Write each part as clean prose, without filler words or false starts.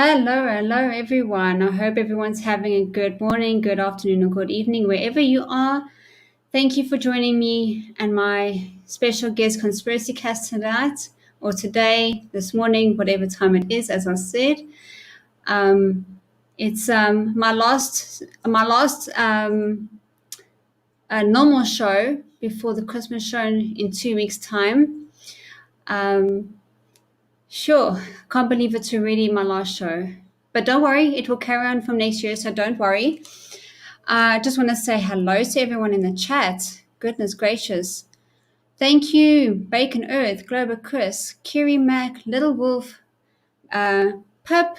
Hello everyone. I hope everyone's having a good morning, good afternoon, or good evening, wherever you are. Thank you for joining me and my special guest, Conspiracy Cast, tonight, or today, this morning, whatever time it is, as I said. It's my last normal show before the Christmas show in 2 weeks' time. Sure, can't believe it's already my last show. But don't worry, it will carry on from next year, so don't worry. I just want to say hello to everyone in the chat. Goodness gracious. Thank you, Bacon Earth, Glober Chris, Kiri Mac, Little Wolf, Pip.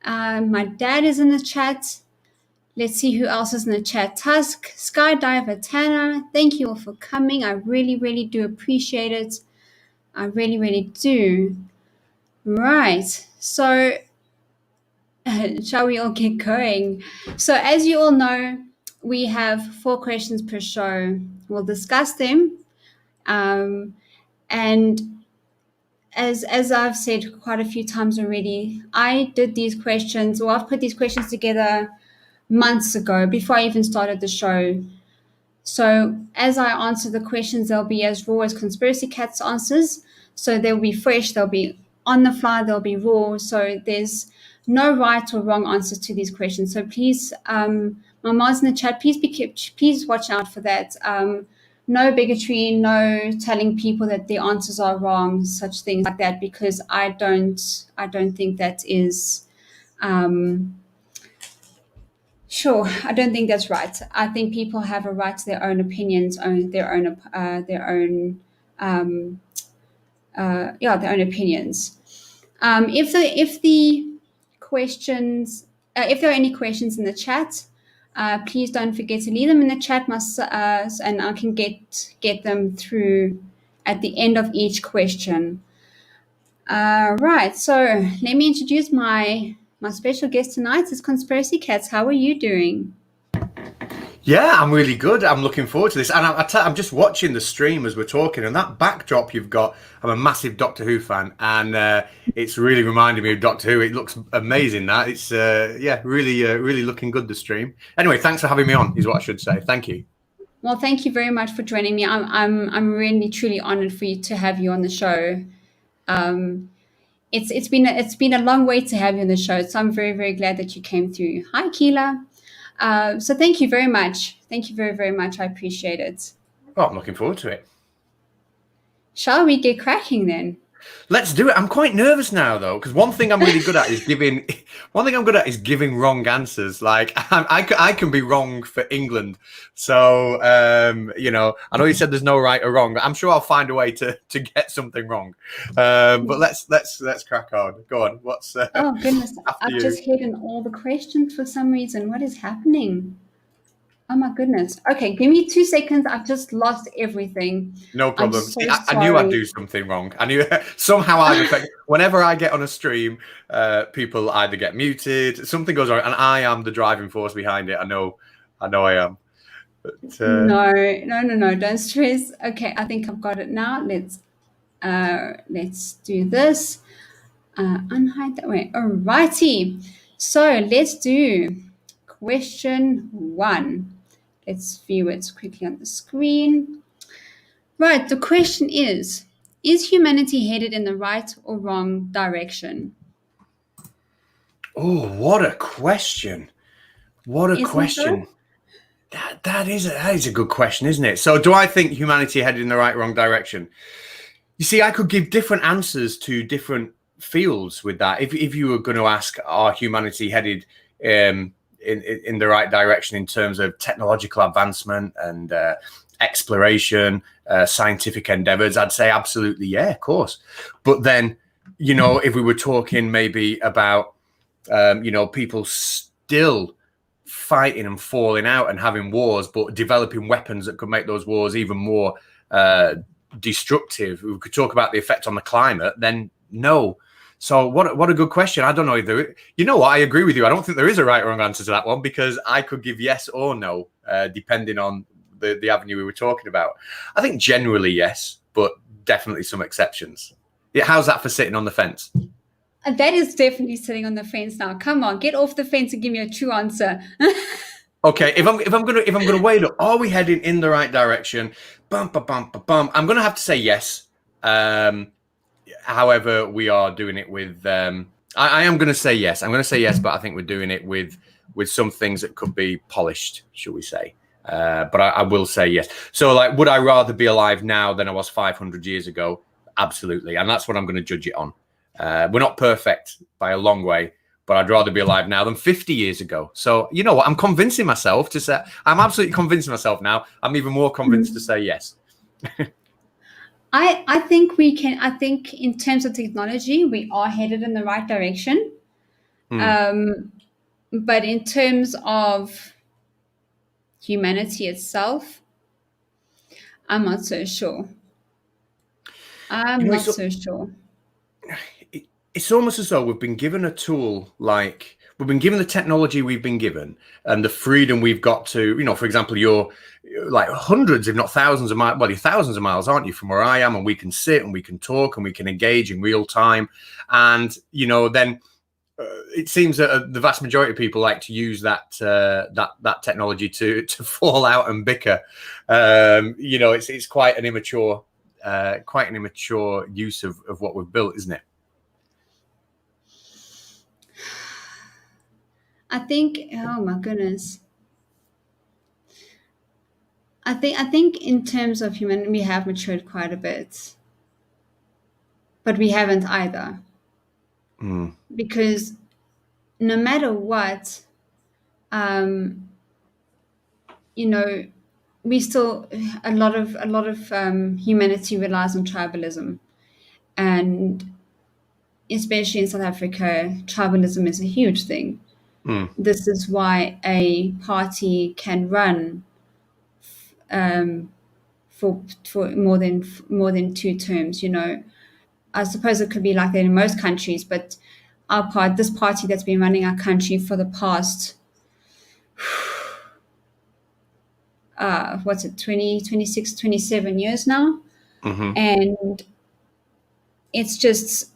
My dad is in the chat. Let's see who else is in the chat. Tusk, Skydiver, Tanner. Thank you all for coming. I really do appreciate it. I really do. Right, so shall we all get going? So as you all know, we have 4 questions per show. We'll discuss them. And as I've said quite a few times already, I did these questions, or I've put these questions together months ago before I even started the show. So as I answer the questions, they'll be as raw as Conspiracy Catz answers. So they'll be fresh, they'll be on the fly, they'll be raw. So there's no right or wrong answers to these questions. So please, Mama's in the chat, please watch out for that. No bigotry, no telling people that their answers are wrong, such things like that, because I don't think that is sure. I don't think that's right. I think people have a right to their own opinions, their own opinions. If there are any questions in the chat, please don't forget to leave them in the chat, and I can get them through at the end of each question. Right. So let me introduce my special guest tonight. It's Conspiracy Catz. How are you doing? Yeah, I'm really good. I'm looking forward to this. And I'm just watching the stream as we're talking, and that backdrop you've got, I'm a massive Doctor Who fan, and it's really reminding me of Doctor Who. It looks amazing, that. It's, really looking good, the stream. Anyway, thanks for having me on, is what I should say. Thank you. Well, thank you very much for joining me. I'm really, truly honored for you to have you on the show. It's been a long wait to have you on the show, so I'm very glad that you came through. Hi, Keela. So thank you very much. Thank you very much. I appreciate it. Well, I'm looking forward to it. Shall we get cracking then? Let's do it. I'm quite nervous now, though, because one thing I'm really good at is giving wrong answers. Like I can be wrong for England. So I know you said there's no right or wrong, but I'm sure I'll find a way to get something wrong. But let's crack on. Go on. What's oh goodness, I've just hidden all the questions for some reason. What is happening? Oh my goodness. Okay, give me 2 seconds. I've just lost everything. No problem. I knew I'd do something wrong. I knew somehow I'd affect. Whenever I get on a stream, people either get muted, something goes wrong, and I am the driving force behind it. I know I am. But, No. Don't stress. Okay, I think I've got it now. Let's do this. Unhide that way. Alrighty. So let's do question 1. Let's view it quickly on the screen. Right, the question is humanity headed in the right or wrong direction? Oh, what a question. What a question. That is a good question, isn't it? So do I think humanity headed in the right or wrong direction? You see, I could give different answers to different fields with that. If you were going to ask, are humanity headed in the right direction in terms of technological advancement and exploration, scientific endeavors, I'd say absolutely, yeah, of course. But then, if we were talking maybe about, people still fighting and falling out and having wars, but developing weapons that could make those wars even more destructive. We could talk about the effect on the climate, then no. So what a good question. I don't know either. You know what? I agree with you. I don't think there is a right or wrong answer to that one, because I could give yes or no, depending on the avenue we were talking about. I think generally yes, but definitely some exceptions. Yeah, how's that for sitting on the fence? That is definitely sitting on the fence now. Come on, get off the fence and give me a true answer. Okay, if I'm gonna weigh it up, are we heading in the right direction? Bum, ba, bum, ba, bum. I'm gonna have to say yes. However, we are doing it with. I am gonna say yes. I'm gonna say yes, but I think we're doing it with some things that could be polished, shall we say? But I will say yes. So, like, would I rather be alive now than I was 500 years ago? Absolutely, and that's what I'm going to judge it on. We're not perfect by a long way, but I'd rather be alive now than 50 years ago. So, you know what? I'm convincing myself to say, I'm absolutely convincing myself now. I'm even more convinced to say yes. I think we can. I think in terms of technology, we are headed in the right direction. But in terms of humanity itself, I'm not so sure. I'm not so sure. It's almost as though we've been given a tool, like we've been given the technology we've been given and the freedom we've got to, you know, for example, you're like hundreds, if not thousands of miles, well, you're thousands of miles, aren't you, from where I am, and we can sit and we can talk and we can engage in real time. And, you know, then it seems that the vast majority of people like to use that technology to fall out and bicker. You know, it's quite an immature use of what we've built, isn't it? I think, oh my goodness. I think in terms of human, we have matured quite a bit, but we haven't either. Because no matter what, you know, we still a lot of humanity relies on tribalism, and especially in South Africa, tribalism is a huge thing. This is why a party can run for more than 2 terms. You know, I suppose it could be like that in most countries, but this party that's been running our country for the past what's it, 20, 26, 27 years now, and it's just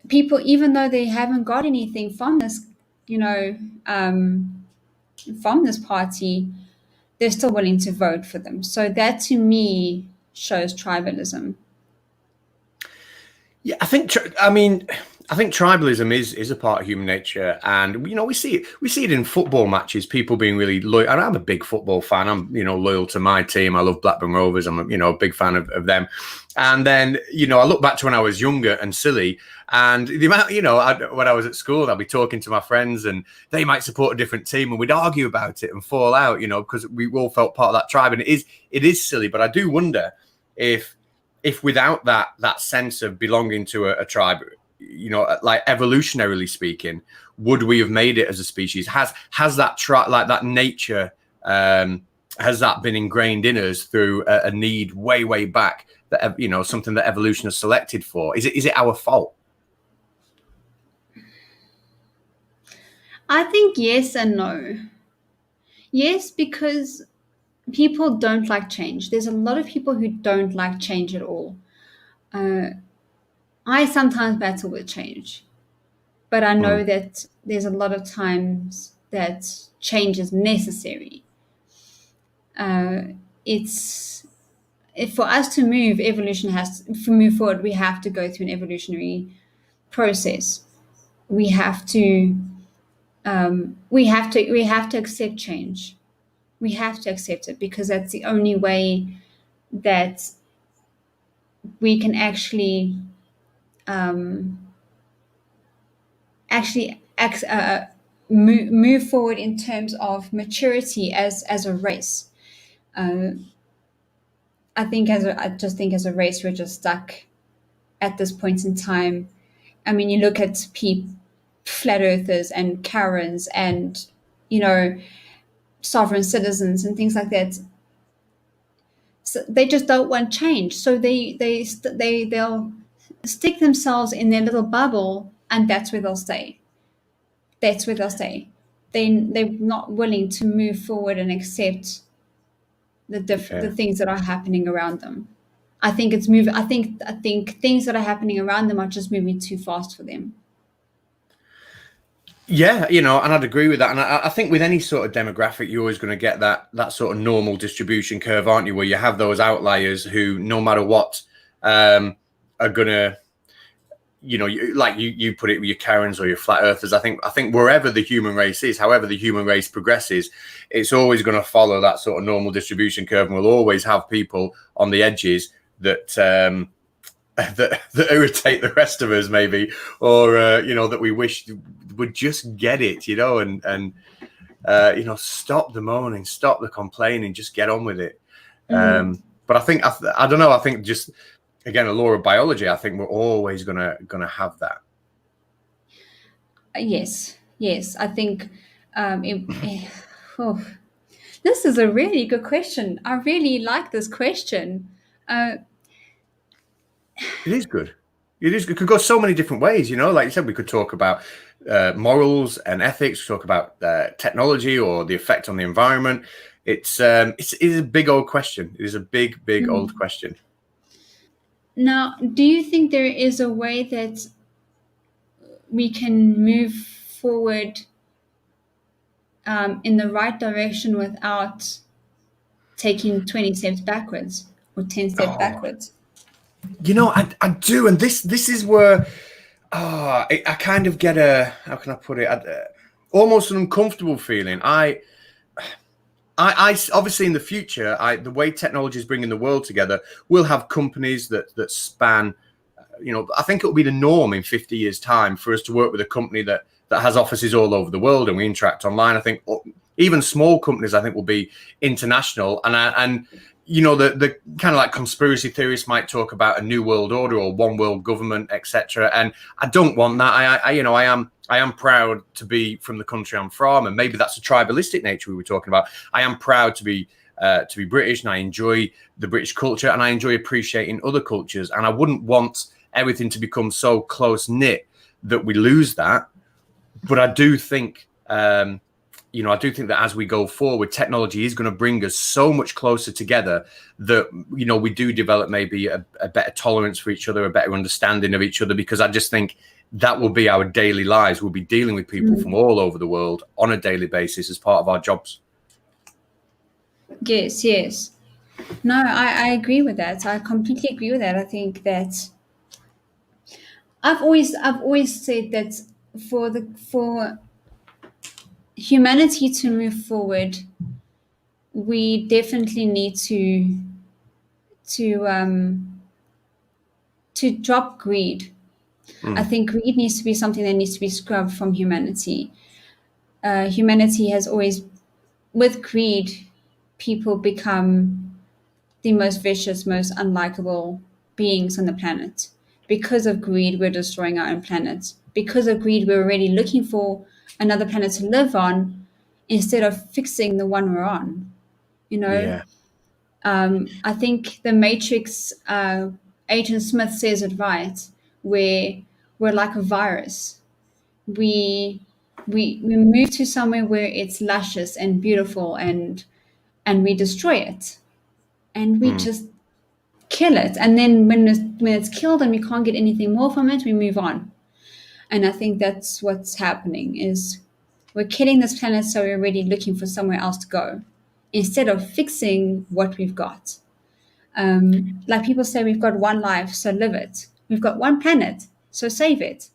people, even though they haven't got anything from this, you know, from this party, they're still willing to vote for them. So that to me shows tribalism. Yeah, I think tribalism is a part of human nature, and you know we see it in football matches. People being really loyal, and I'm a big football fan. I'm loyal to my team. I love Blackburn Rovers. I'm a big fan of them. And then I look back to when I was younger and silly, and the amount when I was at school, I'd be talking to my friends, and they might support a different team, and we'd argue about it and fall out, because we all felt part of that tribe, and it is silly. But I do wonder if without that sense of belonging to a tribe, like evolutionarily speaking, would we have made it as a species? Has that like that nature, has that been ingrained in us through a need way back, that something that evolution has selected for? Is it our fault? I think yes and no. Yes, because people don't like change. There's a lot of people who don't like change at all. I sometimes battle with change, but I know that there's a lot of times that change is necessary. For us to move, move forward, we have to go through an evolutionary process. We have to accept change. We have to accept it, because that's the only way that we can actually move forward in terms of maturity as a race. I just think as a race, we're just stuck at this point in time. I mean, you look at flat earthers and Karens and sovereign citizens and things like that. So they just don't want change. So they'll stick themselves in their little bubble, and that's where they'll stay. They're not willing to move forward and accept the things that are happening around them. I think it's moving. I think things that are happening around them are just moving too fast for them. Yeah, and I'd agree with that. And I think with any sort of demographic, you're always going to get that sort of normal distribution curve, aren't you? Where you have those outliers who, no matter what, are going to, like you put it with your Karens or your flat earthers. I think wherever the human race is, however the human race progresses, it's always going to follow that sort of normal distribution curve, and we'll always have people on the edges that that irritate the rest of us, maybe, or that we wish would just get it, and stop the moaning, stop the complaining, just get on with it. But I think I don't know. I think just, again, a law of biology, I think we're always gonna have that. Yes. I think this is a really good question. I really like this question. It is good. It could go so many different ways, Like you said, we could talk about morals and ethics, talk about technology or the effect on the environment. It is a big old question. It is a big old question. Now, do you think there is a way that we can move forward in the right direction without taking 20 steps backwards or 10 steps backwards? I do, and this is where I kind of get how can I put it? Almost an uncomfortable feeling. I obviously, in the future, the way technology is bringing the world together, we'll have companies that span. I think it will be the norm in 50 years' time for us to work with a company that has offices all over the world, and we interact online. I think even small companies, I think, will be international, and the kind of like conspiracy theorists might talk about a new world order or one world government, etc. And I don't want that. I am proud to be from the country I'm from, and maybe that's a tribalistic nature we were talking about. I am proud to be British, and I enjoy the British culture, and I enjoy appreciating other cultures. And I wouldn't want everything to become so close knit that we lose that. But I do think. I do think that as we go forward, technology is going to bring us so much closer together that, we do develop maybe a better tolerance for each other, a better understanding of each other, because I just think that will be our daily lives. We'll be dealing with people from all over the world on a daily basis as part of our jobs. Yes. No, I agree with that. I completely agree with that. I think that I've always said that for humanity to move forward, we definitely need to drop greed. I think greed needs to be something that needs to be scrubbed from humanity. Humanity has always, with greed, people become the most vicious, most unlikable beings on the planet. Because of greed, we're destroying our own planet. Because of greed, we're already looking for another planet to live on instead of fixing the one we're on. Yeah. I think the Matrix, Agent Smith says it right, where we're like a virus. We move to somewhere where it's luscious and beautiful, and we destroy it, and we just kill it. And then when it's killed and we can't get anything more from it, we move on. And I think that's what's happening, is we're killing this planet, so we're already looking for somewhere else to go instead of fixing what we've got. Like people say, we've got one life, so live it. We've got one planet, so save it.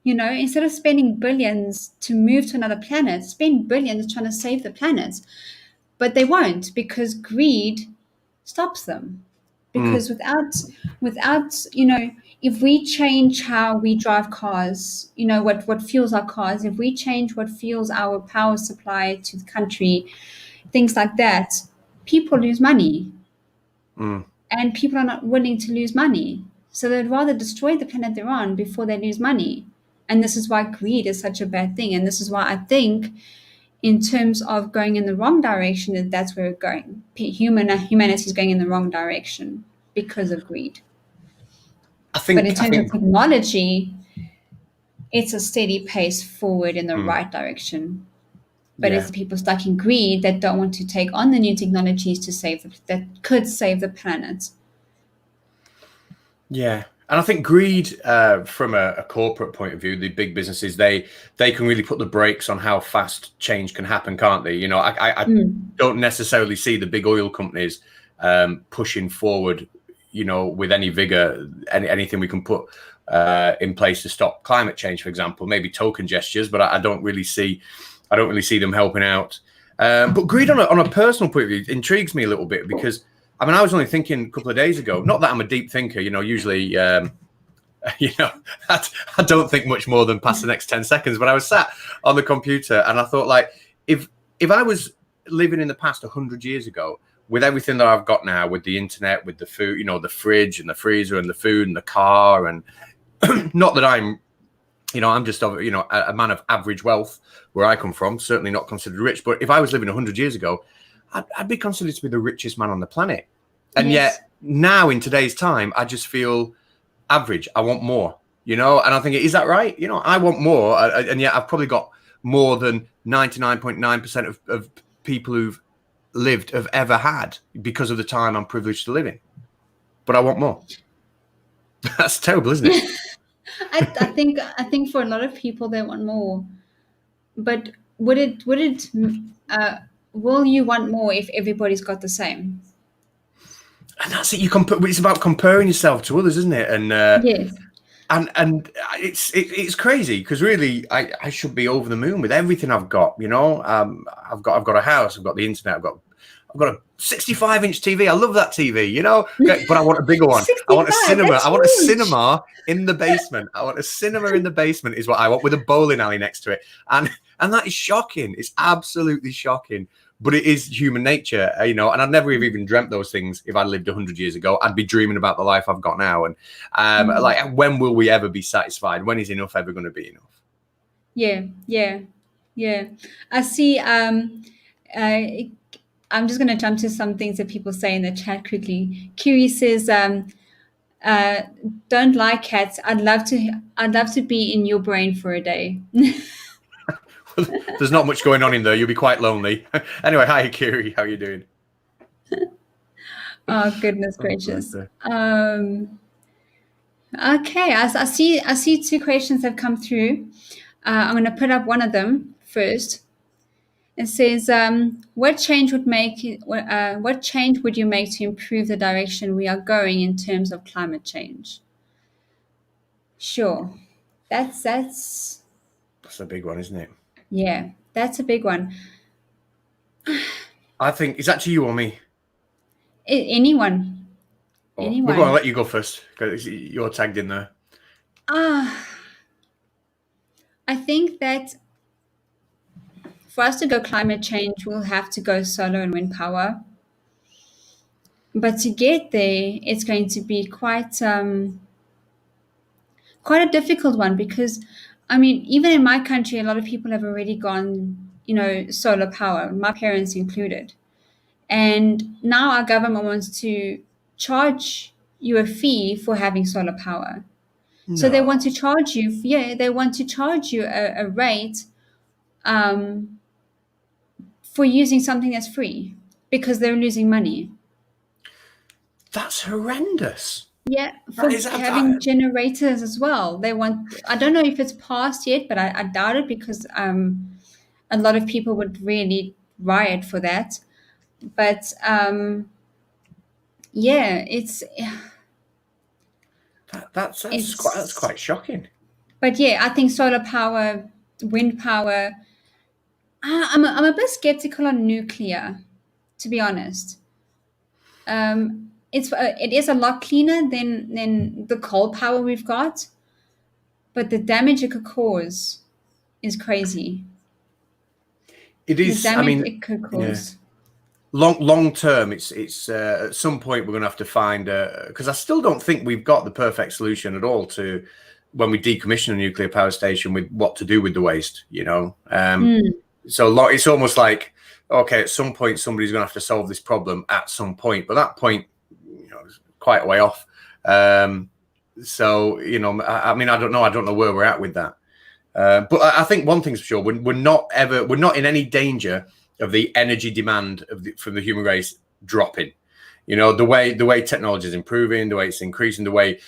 Instead of spending billions to move to another planet, spend billions trying to save the planet. But they won't, because greed stops them. Because without, if we change how we drive cars, what fuels our cars, if we change what fuels our power supply to the country, things like that, people lose money. And people are not willing to lose money. So they'd rather destroy the planet they're on before they lose money. And this is why greed is such a bad thing. And this is why I think, in terms of going in the wrong direction, that's where we're going. Humanity is going in the wrong direction because of greed. But in terms of technology, it's a steady pace forward in the right direction. But it's the people stuck in greed that don't want to take on the new technologies that could save the planet. Yeah. And I think greed, from a corporate point of view, the big businesses, they can really put the brakes on how fast change can happen, can't they? You know, I don't necessarily see the big oil companies pushing forward, you know, with any vigor, anything we can put in place to stop climate change, for example. Maybe token gestures, but I don't really see them helping out. But greed on a personal point of view intrigues me a little bit, because I mean, I was only thinking a couple of days ago, not that I'm a deep thinker, you know, usually, you know, I don't think much more than past the next 10 seconds, but I was sat on the computer and I thought, like, if I was living in the past 100 years ago, with everything that I've got now, with the internet, with the food, you know, the fridge and the freezer and the food and the car, and not that I'm, you know, I'm just, you know, a man of average wealth where I come from, certainly not considered rich. But if I was living 100 years ago, I'd be considered to be the richest man on the planet. And yet now in today's time, I just feel average. I want more, you know, and I think, is that right? You know, I want more. And yet I've probably got more than 99.9% of people who've lived have ever had, because of the time I'm privileged to live in. But I want more. That's terrible, isn't it? I think for a lot of people they want more, but will you want more if everybody's got the same? And that's it. It's about comparing yourself to others, isn't it? And yes, and it's crazy, because really I should be over the moon with everything I've got. You know, I've got a house, I've got the internet, I've got a 65-inch TV. I love that TV, you know, but I want a bigger one. I want a cinema. I want a cinema in the basement. I want a cinema in the basement is what I want, with a bowling alley next to it. And that is shocking. It's absolutely shocking. But it is human nature, you know, and I'd never have even dreamt those things if I lived 100 years ago. I'd be dreaming about the life I've got now. And like, when will we ever be satisfied? When is enough ever going to be enough? Yeah. I see. I'm just going to jump to some things that people say in the chat quickly. Curie says, "Don't like cats. I'd love to be in your brain for a day." There's not much going on in there. You'll be quite lonely. Anyway, hi, Kiri. How are you doing? Oh, goodness gracious. Okay, I see two questions have come through. I'm going to put up one of them first. It says, what change would you make to improve the direction we are going in terms of climate change? Sure. That's a big one, isn't it? Yeah, that's a big one. I think, is that to you or me? Anyone. Anyone. We're going to let you go first, because you're tagged in there. I think that for us to go climate change, we'll have to go solar and wind power. But to get there, it's going to be quite a difficult one, because, I mean, even in my country, a lot of people have already gone, you know, solar power, my parents included. And now our government wants to charge you a fee for having solar power. No. So they want to charge you, a rate for using something that's free, because they're losing money. That's horrendous. Yeah, for having generators as well. They want, I don't know if it's passed yet, but I doubt it, because a lot of people would really riot for that. But yeah, it's that's quite shocking. But yeah, I think solar power, wind power. I'm a bit skeptical on nuclear, to be honest. It is a lot cleaner than the coal power we've got, but the damage it could cause is crazy. It is. The damage it could cause. Yeah. Long term, it's at some point we're going to have to find, because I still don't think we've got the perfect solution at all to when we decommission a nuclear power station, with what to do with the waste, you know. So it's almost like, okay, at some point somebody's going to have to solve this problem at some point, but that point, you know, is quite a way off. So, you know, I mean, I don't know where we're at with that. But I think one thing's for sure, we're not in any danger of the energy demand from the human race dropping. You know, the way technology is improving, the way it's increasing, the way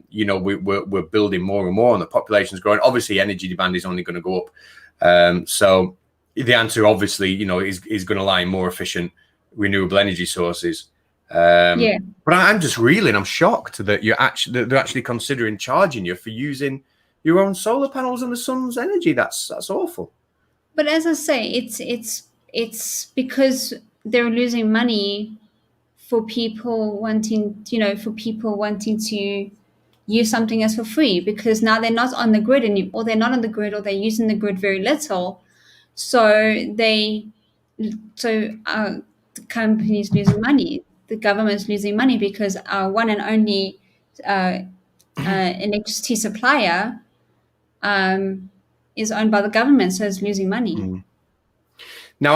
you know, we're building more and more, and the population is growing. Obviously, energy demand is only going to go up. So the answer, obviously, you know, is going to lie in more efficient renewable energy sources. But I'm just reeling. I'm shocked that they're actually considering charging you for using your own solar panels and the sun's energy. That's awful. But as I say, it's because they're losing money for people wanting, you know, to use something as for free, because now they're not on the grid anymore, or they're not on the grid, or they're using the grid very little. So the company's losing money, the government's losing money, because our one and only electricity supplier is owned by the government, so it's losing money. Now,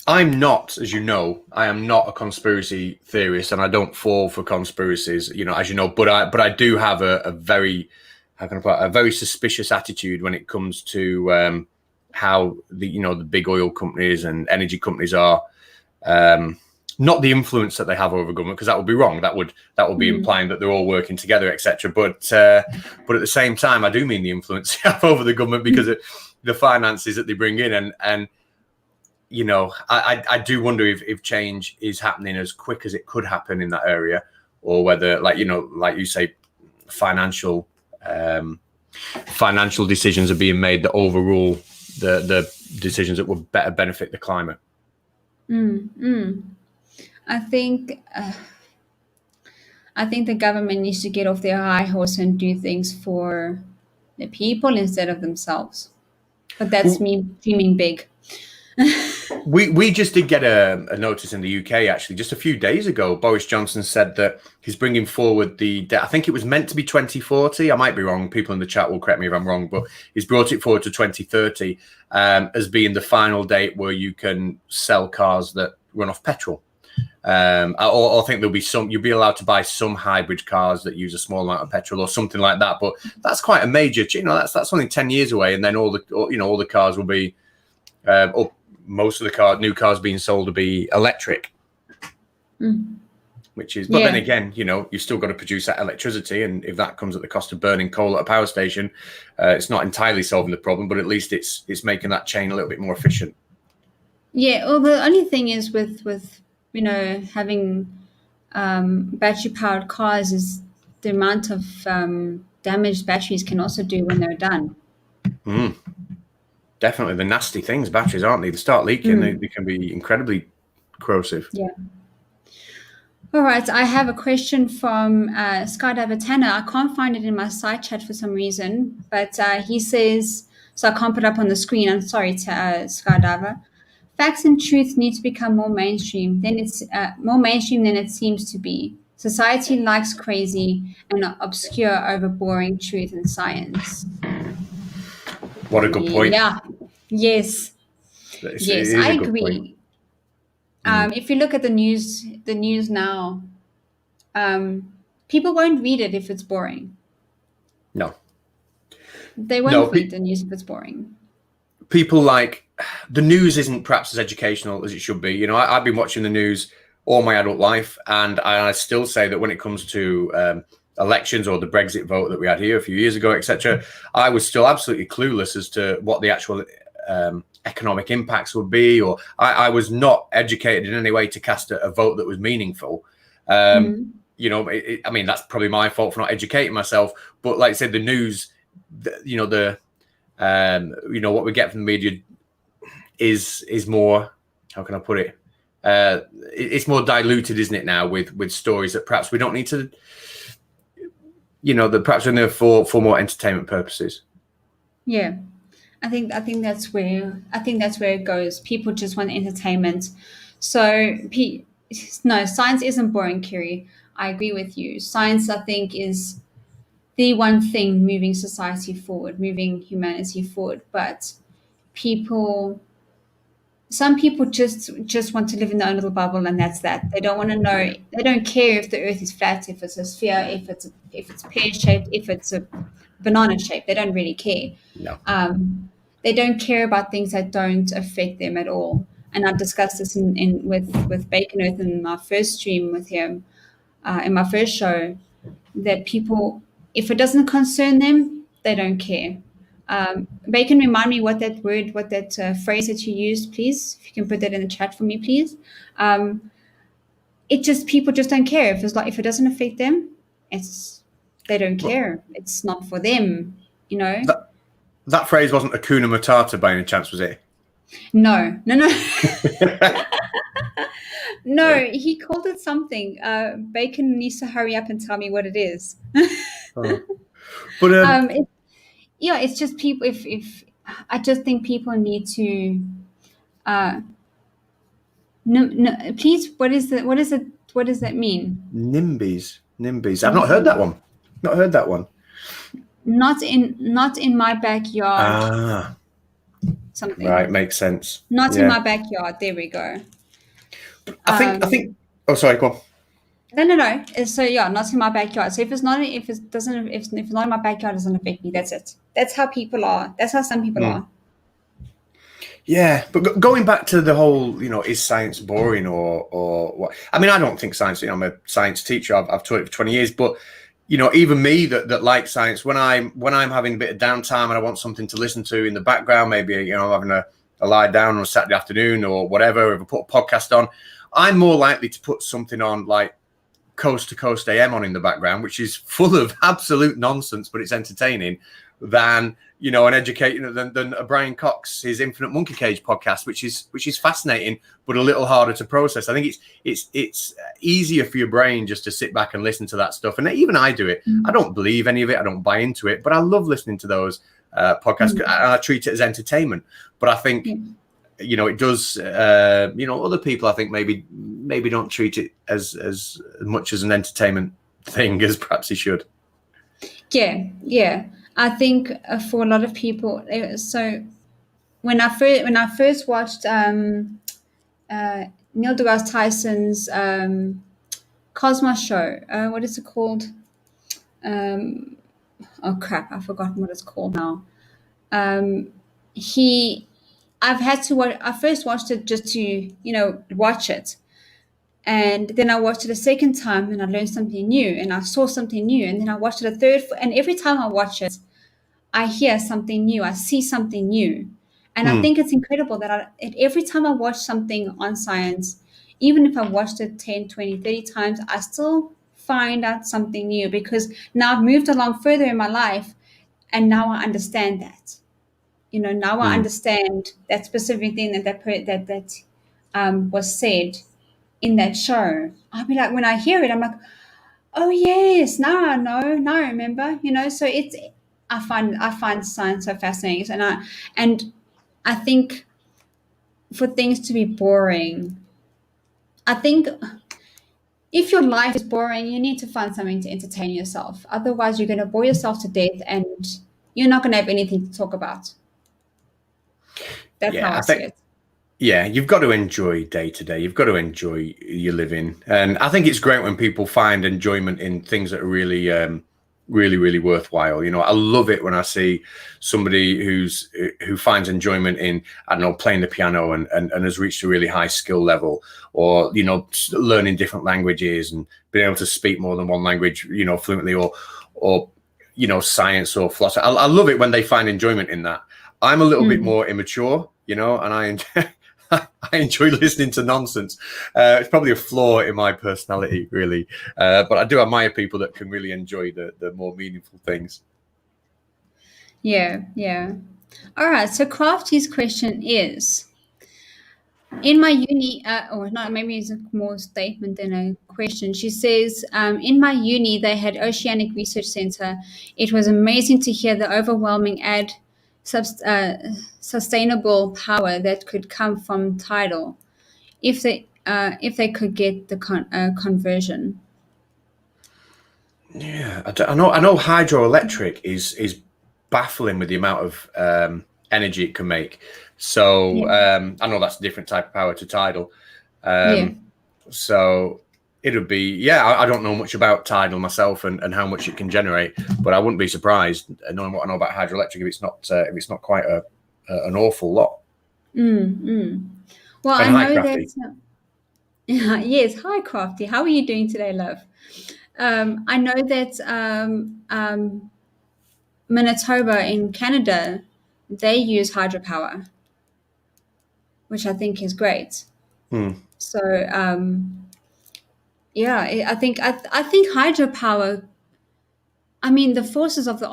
I'm not, as you know, I am not a conspiracy theorist, and I don't fall for conspiracies, you know, as you know. But I do have a very, how can I put it, a very suspicious attitude when it comes to how the big oil companies and energy companies are. Not the influence that they have over government, because that would be wrong. That would be implying that they're all working together, etc. But at the same time, I do mean the influence they have over the government, because of the finances that they bring in, and you know, I do wonder if change is happening as quick as it could happen in that area, or whether, like you say, financial decisions are being made that overrule the decisions that would better benefit the climate. I think the government needs to get off their high horse and do things for the people instead of themselves. But that's me dreaming big. We just did get a notice in the UK, actually, just a few days ago. Boris Johnson said that he's bringing forward I think it was meant to be 2040. I might be wrong. People in the chat will correct me if I'm wrong, but he's brought it forward to 2030 as being the final date where you can sell cars that run off petrol. I think there'll be you'll be allowed to buy some hybrid cars that use a small amount of petrol or something like that. But that's quite a major, you know, that's only 10 years away, and then all the cars will be, most of the new cars being sold will be electric. Which is, but then again, you know, you've still got to produce that electricity, and if that comes at the cost of burning coal at a power station, it's not entirely solving the problem, but at least it's making that chain a little bit more efficient. Yeah, well, the only thing is with you know, having battery powered cars is the amount of damage batteries can also do when they're done. Definitely, the nasty things, batteries, aren't they? They start leaking. They can be incredibly corrosive. Yeah. All right, I have a question from Skydiver Tanner. I can't find it in my side chat for some reason, but he says, so I can't put it up on the screen. I'm sorry, Skydiver. Facts and truth need to become more mainstream. Then it's more mainstream than it seems to be. Society likes crazy and obscure over boring truth and science. What a good point. Yeah. Yes. Yes, I agree. If you look at the news now, people won't read it if it's boring. No. They won't read the news if it's boring. People the news isn't perhaps as educational as it should be. You know, I've been watching the news all my adult life, and I still say that when it comes to elections or the Brexit vote that we had here a few years ago, etc., I was still absolutely clueless as to what the actual economic impacts would be, or I was not educated in any way to cast a vote that was meaningful. You know, I mean, that's probably my fault for not educating myself. But like I said, the news, you know, what we get from the media is more, how can I put it? It's more diluted, isn't it, now, with stories that perhaps we don't need to, you know, that perhaps we're there for more entertainment purposes. Yeah. I think that's where it goes. People just want entertainment. So no, science isn't boring, Kiri. I agree with you. Science, I think, is the one thing moving society forward, moving humanity forward. But some people just want to live in their own little bubble, and that's that. They don't want to know. They don't care if the Earth is flat, if it's a sphere, if it's pear shaped, if it's a banana shaped. They don't really care. No. They don't care about things that don't affect them at all. and I discussed this with Bacon Earth in my first stream with him, in my first show, that people, if it doesn't concern them, they don't care. Bacon, remind me what that phrase that you used, please. If you can put that in the chat for me, please. It just, people just don't care. If it doesn't affect them, they don't care. It's not for them, you know. That phrase wasn't Hakuna Matata by any chance, was it? No. No, he called it something. Bacon needs to hurry up and tell me what it is. But it's just people. If I just think people need to. No, please. What is it? What does that mean? NIMBYs. I've not heard that one. Not in my backyard. Something. Right, makes sense. Not in my backyard. There we go. I think. Oh, sorry. Go on. No. So not in my backyard. So if it's not in my backyard, it doesn't affect me. That's it. That's how people are. That's how some people are. Yeah, but going back to the whole, is science boring or what? I mean, I don't think science. I'm a science teacher. I've taught it for 20 years, but even me that likes science, when I'm having a bit of downtime and I want something to listen to in the background, maybe I'm having a lie down on a Saturday afternoon or whatever. If I put a podcast on, I'm more likely to put something on like Coast to Coast AM on in the background, which is full of absolute nonsense, but it's entertaining, than an educator than a Brian Cox, his Infinite Monkey Cage podcast, which is fascinating but a little harder to process. I think it's easier for your brain just to sit back and listen to that stuff. And even I do it. I don't believe any of it. I don't buy into it, but I love listening to those podcasts. And I treat it as entertainment. But I think it does. Other people I think maybe don't treat it as much as an entertainment thing as perhaps they should. Yeah. I think for a lot of people, so when I first watched Neil deGrasse Tyson's Cosmos show, what is it called? Oh crap, I've forgotten what it's called now. I first watched it just to watch it. And then I watched it a second time and I learned something new and I saw something new. And then I watched it a third. And every time I watch it, I hear something new. I see something new. And I think it's incredible that every time I watch something on science, even if I watched it 10, 20, 30 times, I still find out something new because now I've moved along further in my life and now I understand that. Now I understand that specific thing that was said in that show. I'll be like, when I hear it, I'm like, oh yes, now I know, now I remember, so I find science so fascinating. And I think for things to be boring, I think if your life is boring, you need to find something to entertain yourself. Otherwise you're going to bore yourself to death and you're not going to have anything to talk about. That's how I see it. Yeah, you've got to enjoy day to day. You've got to enjoy your living. And I think it's great when people find enjoyment in things that are really, really worthwhile. I love it when I see somebody who finds enjoyment in, I don't know, playing the piano and has reached a really high skill level, or, learning different languages and being able to speak more than one language, fluently, or science or philosophy. I love it when they find enjoyment in that. I'm a little bit more immature, and I enjoy listening to nonsense. It's probably a flaw in my personality, really. But I do admire people that can really enjoy the more meaningful things. Yeah. All right. So Crafty's question is, in my uni, or not, maybe it's a more statement than a question. She says, in my uni, they had Oceanic Research Center. It was amazing to hear the overwhelming sustainable power that could come from tidal, if they could get the conversion. Yeah, I know hydroelectric is baffling with the amount of energy it can make. So I know that's a different type of power to tidal. So it would be, I don't know much about tidal myself and how much it can generate, but I wouldn't be surprised knowing what I know about hydroelectric if it's not quite an awful lot. Well, And I hi, know Crafty. that. Yes, hi, Crafty. How are you doing today, love? I know that Manitoba in Canada, they use hydropower, which I think is great. Hmm. So yeah, I think hydropower. I mean, the forces of the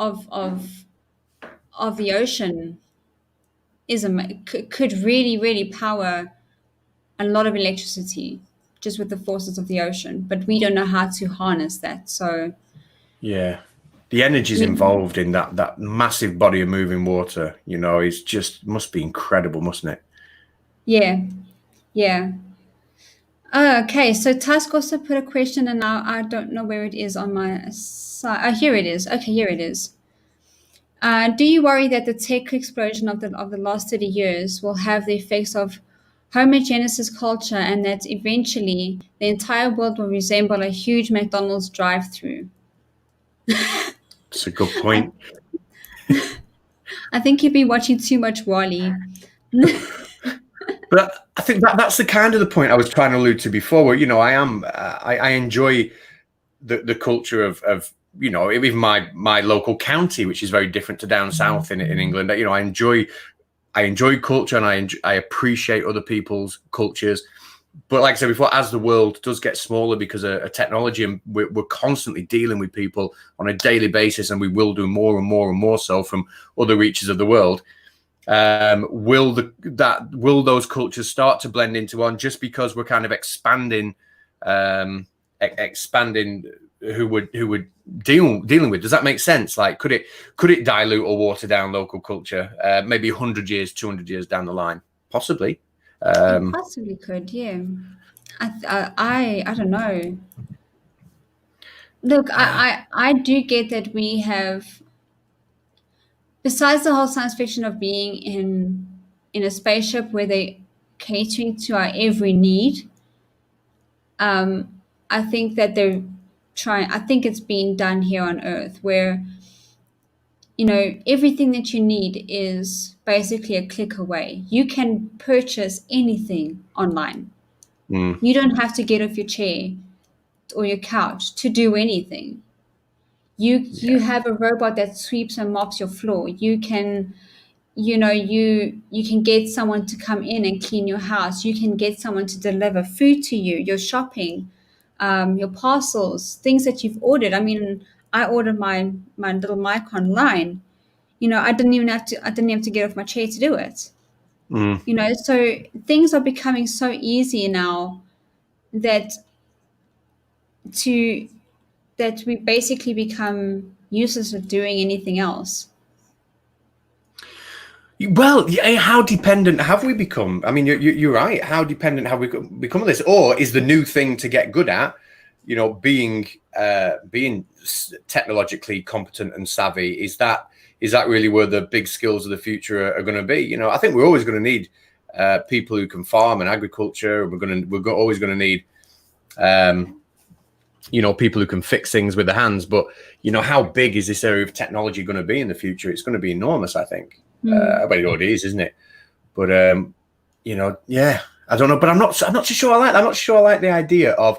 ocean could really power a lot of electricity just with the forces of the ocean, but we don't know how to harness that. So Yeah. The energies we, involved in that massive body of moving water, is just must be incredible, mustn't it? yeah, yeah. Okay, so Tusk also put a question, and now I don't know where it is on my side. Oh, here it is. Okay, here it is. Do you worry that the tech explosion of the last 30 years will have the effects of homogeneous culture, and that eventually the entire world will resemble a huge McDonald's drive-through? It's a good I, point. I think you've been watching too much Wally. But I think that's the kind of the point I was trying to allude to before. Where I enjoy the culture of even my local county, which is very different to down south in England. I enjoy culture, and I appreciate other people's cultures. But like I said before, as the world does get smaller because of technology, and we're constantly dealing with people on a daily basis, and we will do more and more and more so from other reaches of the world. Will those cultures start to blend into one just because we're kind of expanding who we're dealing with? Does that make sense? Like, could it dilute or water down local culture maybe 100 years, 200 years down the line? Possibly. It possibly could, yeah. I don't know. Look, I do get that we have, besides the whole science fiction of being in a spaceship where they catering to our every need. I think that they're trying. I think it's being done here on Earth, where everything that you need is basically a click away. You can purchase anything online. Mm, You don't have to get off your chair or your couch to do anything. You yeah. have a robot that sweeps and mops your floor. You can get someone to come in and clean your house. You can get someone to deliver food to you, your shopping, your parcels, things that you've ordered. I mean, I ordered my little mic online. I didn't have to get off my chair to do it. Mm. So things are becoming so easy now that to that we basically become useless at doing anything else. Well, yeah, how dependent have we become? I mean, you're right. How dependent have we become on this? Or is the new thing to get good at, being technologically competent and savvy? Is that really where the big skills of the future are going to be? I think we're always going to need people who can farm and agriculture. We're always going to need people who can fix things with their hands. But how big is this area of technology going to be in the future? It's going to be enormous, I think. Mm. But it already is, isn't it? But yeah, I don't know. But I'm not too sure I like that. I'm not sure I like the idea of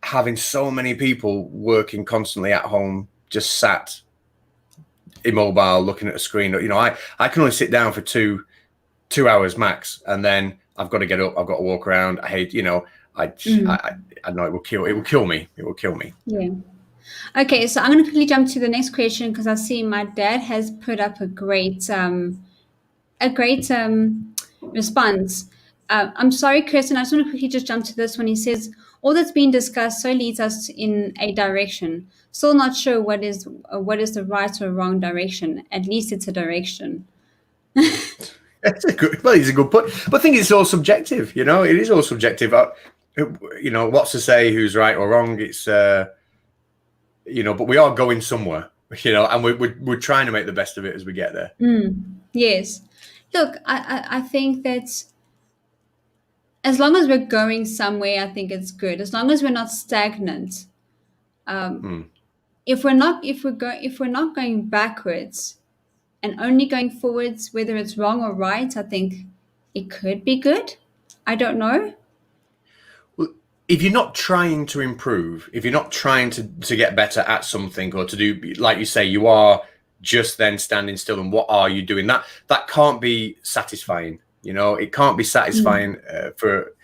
having so many people working constantly at home, just sat immobile, looking at a screen. I can only sit down for two hours max, and then I've got to get up. I've got to walk around. I hate. I know it will kill. It will kill me. It will kill me. Yeah. Okay, so I'm going to quickly jump to the next question because I see my dad has put up a great response. I'm sorry, Kirsten. I just want to quickly just jump to this one. He says, "All that's being discussed so leads us in a direction. Still not sure what is the right or wrong direction. At least it's a direction." It's a good point. But I think it's all subjective. It is all subjective. What's to say who's right or wrong? It's but we are going somewhere. And we're trying to make the best of it as we get there. Yes. Look, I think that as long as we're going somewhere, I think it's good. As long as we're not stagnant. If we're not going backwards and only going forwards, whether it's wrong or right, I think it could be good. I don't know. If you're not trying to improve, if you're not trying to get better at something, or to do, like you say, you are just then standing still, and what are you doing? That can't be satisfying. You know, it can't be satisfying for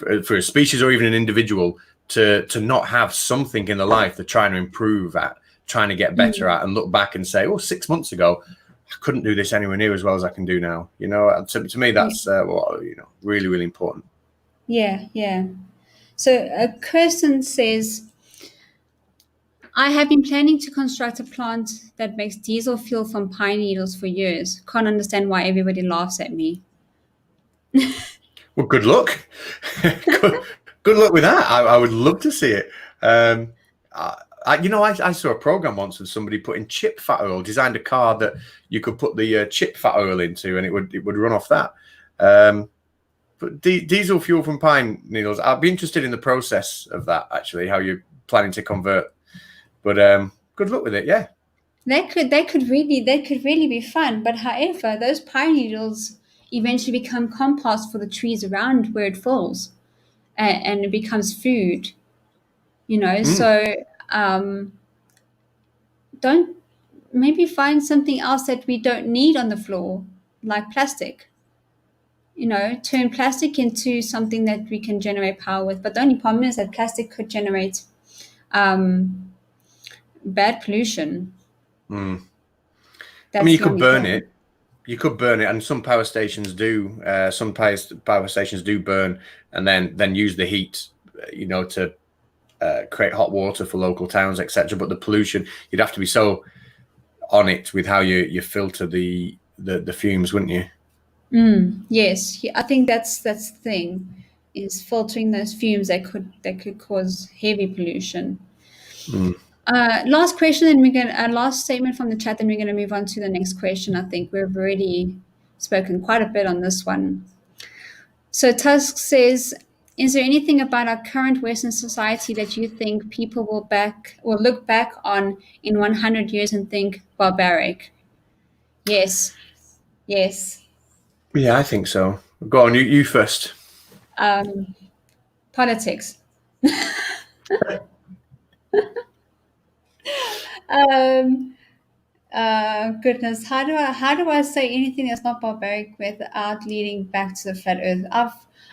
a species or even an individual to not have something in the life they're trying to improve at, trying to get better at, and look back and say, oh, 6 months ago, I couldn't do this anywhere near as well as I can do now. You know, to me, that's really, really important. Yeah, yeah. So Kirsten says, I have been planning to construct a plant that makes diesel fuel from pine needles for years. Can't understand why everybody laughs at me. Well, good luck. good luck with that. I would love to see it. I saw a program once of somebody putting chip fat oil, designed a car that you could put the chip fat oil into, and it would run off that. But diesel fuel from pine needles, I'd be interested in the process of that, actually, how you're planning to convert. But good luck with it. Yeah, That could really be fun. But however, those pine needles eventually become compost for the trees around where it falls, and it becomes food. You know, so don't maybe find something else that we don't need on the floor, like plastic. You know, turn plastic into something that we can generate power with. But the only problem is that plastic could generate bad pollution. I mean, you could burn it. You could burn it, and some power stations do. Some power stations do burn, and then use the heat, to create hot water for local towns, etc. But the pollution, you'd have to be so on it with how you filter the fumes, wouldn't you? Yes, I think that's the thing, is filtering those fumes that could cause heavy pollution. Last question, and we're gonna last statement from the chat, then we're gonna move on to the next question. I think we've already spoken quite a bit on this one. So Tusk says, is there anything about our current Western society that you think people will look back on in 100 years and think barbaric? Yes. Yeah, I think so. Go on, you first. Politics. Goodness, how do I say anything that's not barbaric without leading back to the flat Earth?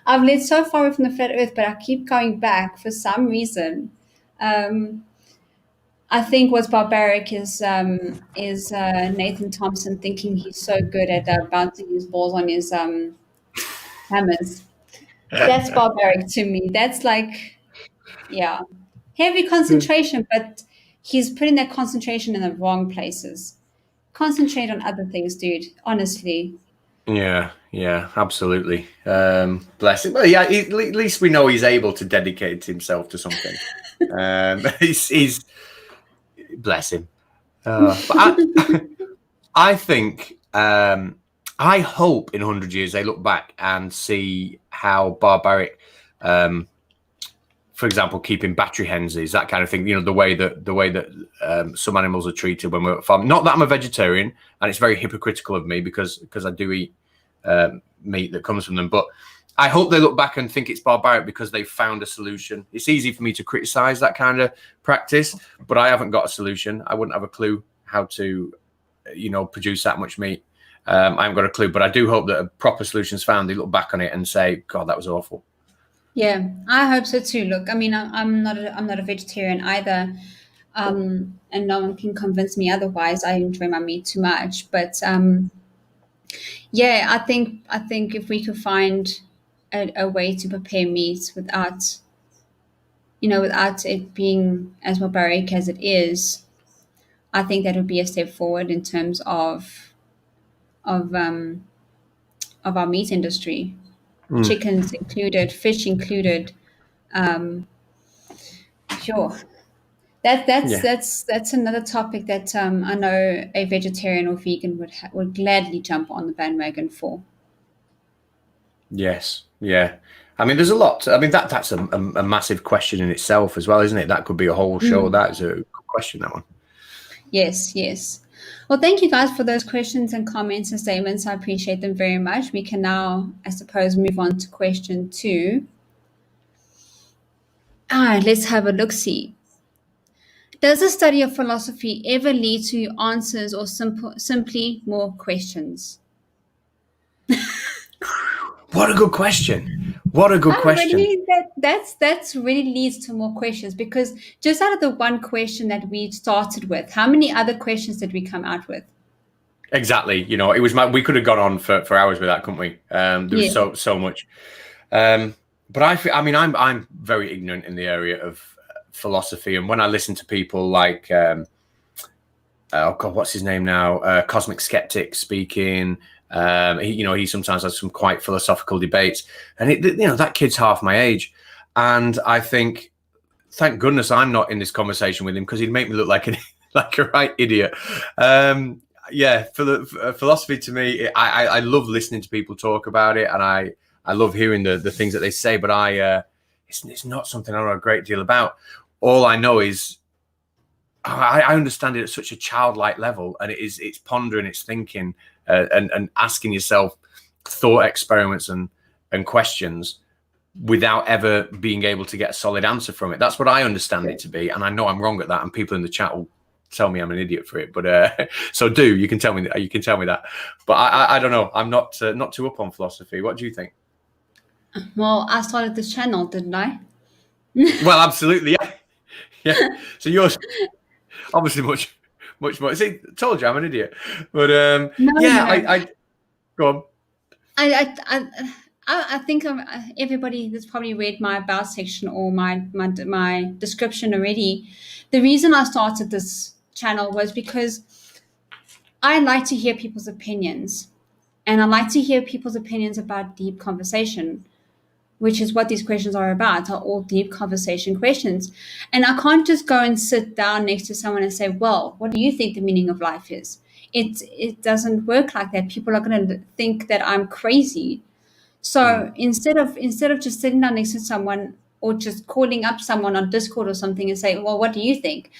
I've led so far away from the flat Earth, but I keep going back for some reason. I think what's barbaric is Nathan Thompson thinking he's so good at bouncing his balls on his hammers. That's barbaric to me. That's like, yeah, heavy concentration, but he's putting that concentration in the wrong places. Concentrate on other things, dude. Honestly. Yeah, absolutely. Bless him. Well, yeah, at least we know he's able to dedicate himself to something. He's bless him. But I think, I hope in 100 years they look back and see how barbaric, for example, keeping battery hens is, that kind of thing. The way that some animals are treated when we're at farm. Not that I'm a vegetarian, and it's very hypocritical of me because I do eat meat that comes from them. But I hope they look back and think it's barbaric because they've found a solution. It's easy for me to criticize that kind of practice, but I haven't got a solution. I wouldn't have a clue how to, produce that much meat. I haven't got a clue, but I do hope that a proper solution is found. They look back on it and say, God, that was awful. Yeah, I hope so too. Look, I mean, I'm not a vegetarian either, and no one can convince me otherwise. I enjoy my meat too much, but yeah, I think if we could find a way to prepare meat without it being as barbaric as it is, I think that would be a step forward in terms of our meat industry. Chickens included, fish included. Sure. That's another topic that I know a vegetarian or vegan would gladly jump on the bandwagon for. Yes, yeah. I mean, there's a lot. I mean, that's a massive question in itself as well, isn't it? That could be a whole show. That is a good question, that one. Yes. Well, thank you guys for those questions and comments and statements. I appreciate them very much. We can now, I suppose, move on to question 2. Let's have a look-see. Does the study of philosophy ever lead to answers or simply more questions? What a good question. What a good question. Really, that's really leads to more questions, because just out of the one question that we started with, how many other questions did we come out with? Exactly. You know, it was we could have gone on for hours with that, couldn't we? There was so much. But I mean, I'm very ignorant in the area of philosophy, and when I listen to people like oh God, what's his name now? Cosmic Skeptic speaking. He sometimes has some quite philosophical debates, and that kid's half my age, and I think, thank goodness I'm not in this conversation with him, because he'd make me look like a right idiot. Philosophy to me, I love listening to people talk about it, and I love hearing the things that they say, but it's not something I know a great deal about. All I know is I understand it at such a childlike level, and it's pondering, it's thinking, and asking yourself thought experiments and questions without ever being able to get a solid answer from it. That's what I understand it to be, and I know I'm wrong at that, and people in the chat will tell me I'm an idiot for it. But so you can tell me that. But I don't know. I'm not too up on philosophy. What do you think? Well, I started this channel, didn't I? Well, absolutely, yeah. So yours obviously much more. See, told you I'm an idiot. But I go on. I think everybody that's probably read my about section or my description already. The reason I started this channel was because I like to hear people's opinions, and I like to hear people's opinions about deep conversation, which is what these questions are about, are all deep conversation questions. And I can't just go and sit down next to someone and say, well, what do you think the meaning of life is? It doesn't work like that. People are going to think that I'm crazy. So instead of just sitting down next to someone or just calling up someone on Discord or something and say, well, what do you think?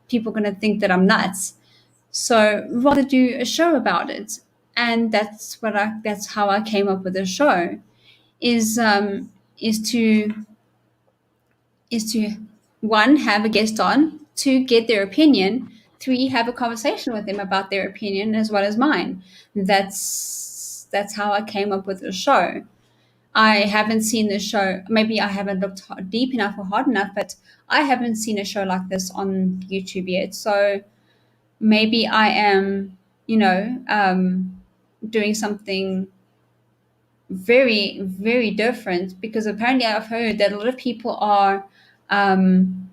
People are going to think that I'm nuts. So rather do a show about it. And that's how I came up with the show. Is to one, have a guest on, two, get their opinion, three, have a conversation with them about their opinion as well as mine. That's how I came up with the show. I haven't seen the show. Maybe I haven't looked deep enough or hard enough, but I haven't seen a show like this on YouTube yet. So maybe I am, doing something very, very different, because apparently I've heard that a lot of people are when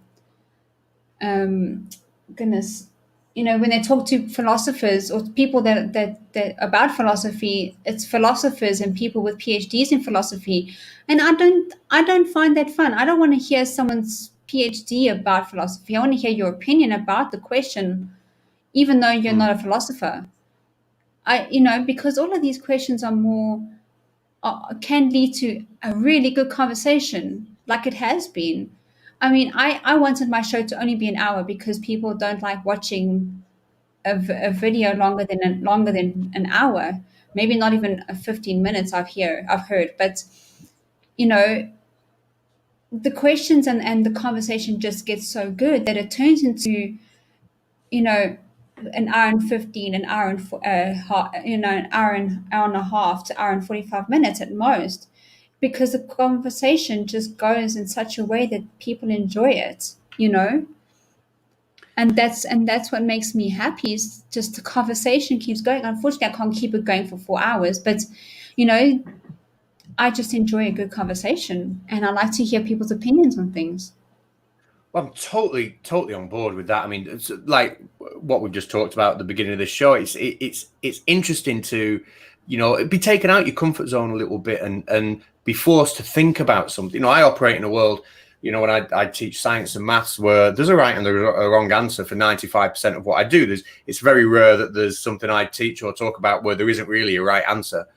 they talk to philosophers or people that about philosophy, it's philosophers and people with PhDs in philosophy, and I don't find that fun. I don't want to hear someone's PhD about philosophy. I want to hear your opinion about the question, even though you're not a philosopher. Because all of these questions are more can lead to a really good conversation, like it has been. I mean, I wanted my show to only be an hour because people don't like watching a video longer than an hour. Maybe not even 15 minutes. I've heard, but the questions and the conversation just gets so good that it turns into an hour and 15, an hour and an hour and a half to hour and 45 minutes at most, because the conversation just goes in such a way that people enjoy it, and that's what makes me happy, is just the conversation keeps going. Unfortunately, I can't keep it going for 4 hours, but I just enjoy a good conversation, and I like to hear people's opinions on things. Well, I'm totally on board with that. I mean, it's like what we've just talked about at the beginning of the show. It's interesting to, be taken out your comfort zone a little bit and be forced to think about something. I operate in a world, when I teach science and maths, where there's a right and there's a wrong answer for 95% of what I do. It's very rare that there's something I teach or talk about where there isn't really a right answer.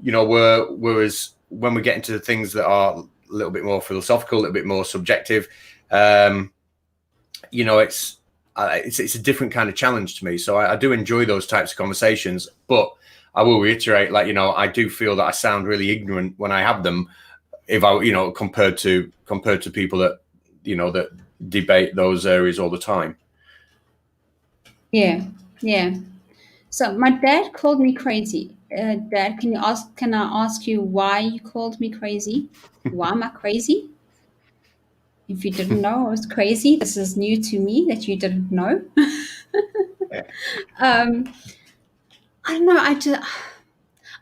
Whereas when we get into the things that are a little bit more philosophical, a little bit more subjective, it's it's a different kind of challenge to me. So I do enjoy those types of conversations, but I will reiterate, like, I do feel that I sound really ignorant when I have them, if I, compared to people that, that debate those areas all the time. Yeah. So my dad called me crazy. Dad, can I ask you why you called me crazy? Why am I crazy? If you didn't know I was crazy, this is new to me that you didn't know. I don't know.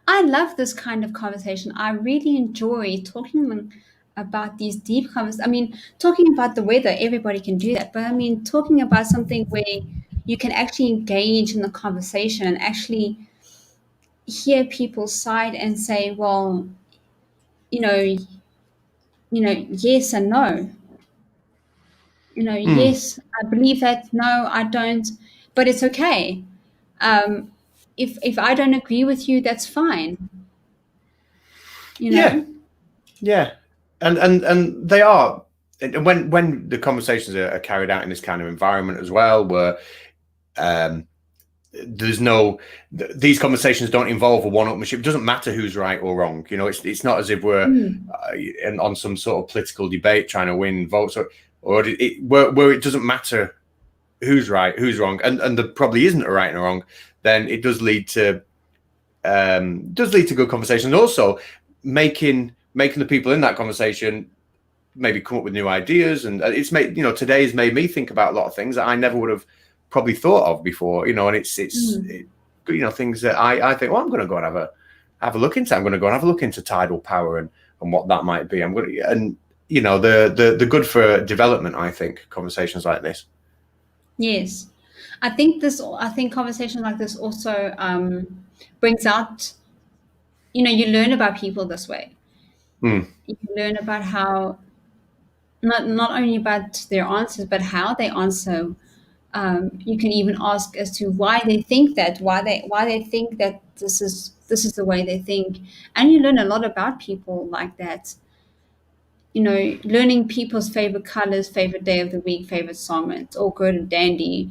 I love this kind of conversation. I really enjoy talking about these deep conversations. I mean, talking about the weather, everybody can do that. But I mean, talking about something where you can actually engage in the conversation and actually hear people's side and say, well, yes and no. Yes, I believe that. No, I don't. But it's okay. If I don't agree with you, that's fine. Yeah, and they are. And when the conversations are carried out in this kind of environment as well, where these conversations don't involve a one-upmanship. It doesn't matter who's right or wrong. It's not as if we're on some sort of political debate trying to win votes, or where it doesn't matter who's right, who's wrong, and there probably isn't a right and a wrong. Then it does lead to good conversations. Also, making the people in that conversation maybe come up with new ideas, and it's made today has made me think about a lot of things that I never would have probably thought of before. And it's things that I think, well, I'm going to go and have a look into. I'm going to go and have a look into tidal power and what that might be. The good for development. I think conversations like this. Yes, I think conversations like this also brings out. You learn about people this way. You learn about how not only about their answers, but how they answer. You can even ask as to why they think that, why they think that this is the way they think, and you learn a lot about people like that. Learning people's favorite colors, favorite day of the week, favorite song. It's all good and dandy,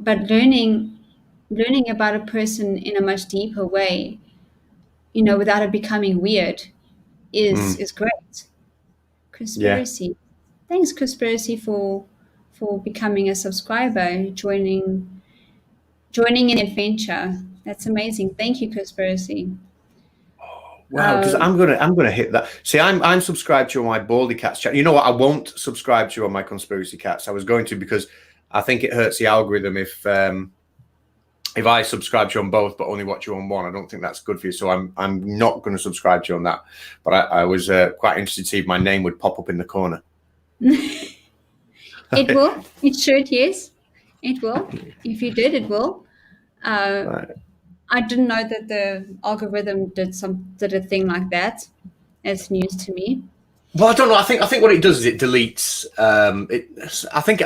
but learning about a person in a much deeper way, without it becoming weird, is great. Conspiracy. Yeah. Thanks, Conspiracy, for becoming a subscriber, joining an adventure. That's amazing. Thank you, Conspiracy. Wow, because I'm gonna hit that. See, I'm subscribed to you on my Baldy Catz channel. You know what? I won't subscribe to you on my Conspiracy Catz. I was going to, because I think it hurts the algorithm if I subscribe to you on both but only watch you on one. I don't think that's good for you. So I'm not going to subscribe to you on that. But I was quite interested to see if my name would pop up in the corner. It will. It should. Yes, it will. If you did, it will. Right. I didn't know that the algorithm did a thing like that. It's news to me. Well, I don't know. I think what it does is it deletes. I think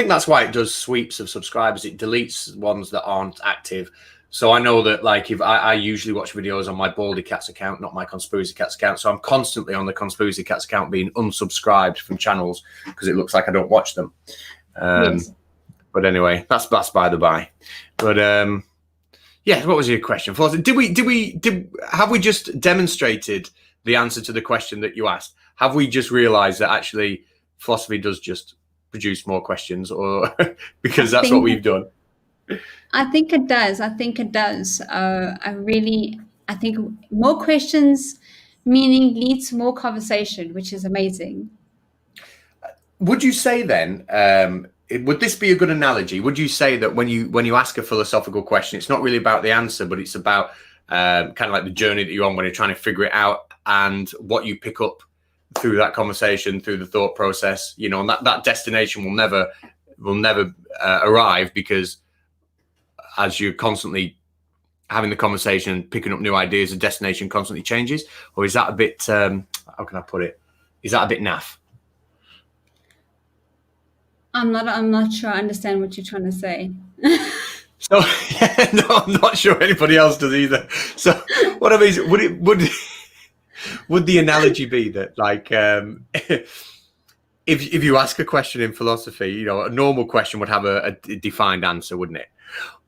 that's why it does sweeps of subscribers. It deletes ones that aren't active. So I know that, like, if I usually watch videos on my Baldy Catz account, not my Conspiracy Catz account. So I'm constantly on the Conspiracy Catz account being unsubscribed from channels because it looks like I don't watch them. Yes. But anyway, that's by the by. But yeah, what was your question? Have we just demonstrated the answer to the question that you asked? Have we just realized that actually philosophy does just produce more questions, or because that's what we've done? I think it does. I think more questions, meaning leads to more conversation, which is amazing. Would you say then, would this be a good analogy? Would you say that when you ask a philosophical question, it's not really about the answer, but it's about kind of like the journey that you're on when you're trying to figure it out, and what you pick up through that conversation, through the thought process, and that destination will never arrive, because as you're constantly having the conversation, picking up new ideas, the destination constantly changes? Or is that a bit, how can I put it? Is that a bit naff? I'm not sure I understand what you're trying to say. So, yeah, no, I'm not sure anybody else does either. So what I mean is, would the analogy be that, like, if you ask a question in philosophy, you know, a normal question would have a defined answer, wouldn't it?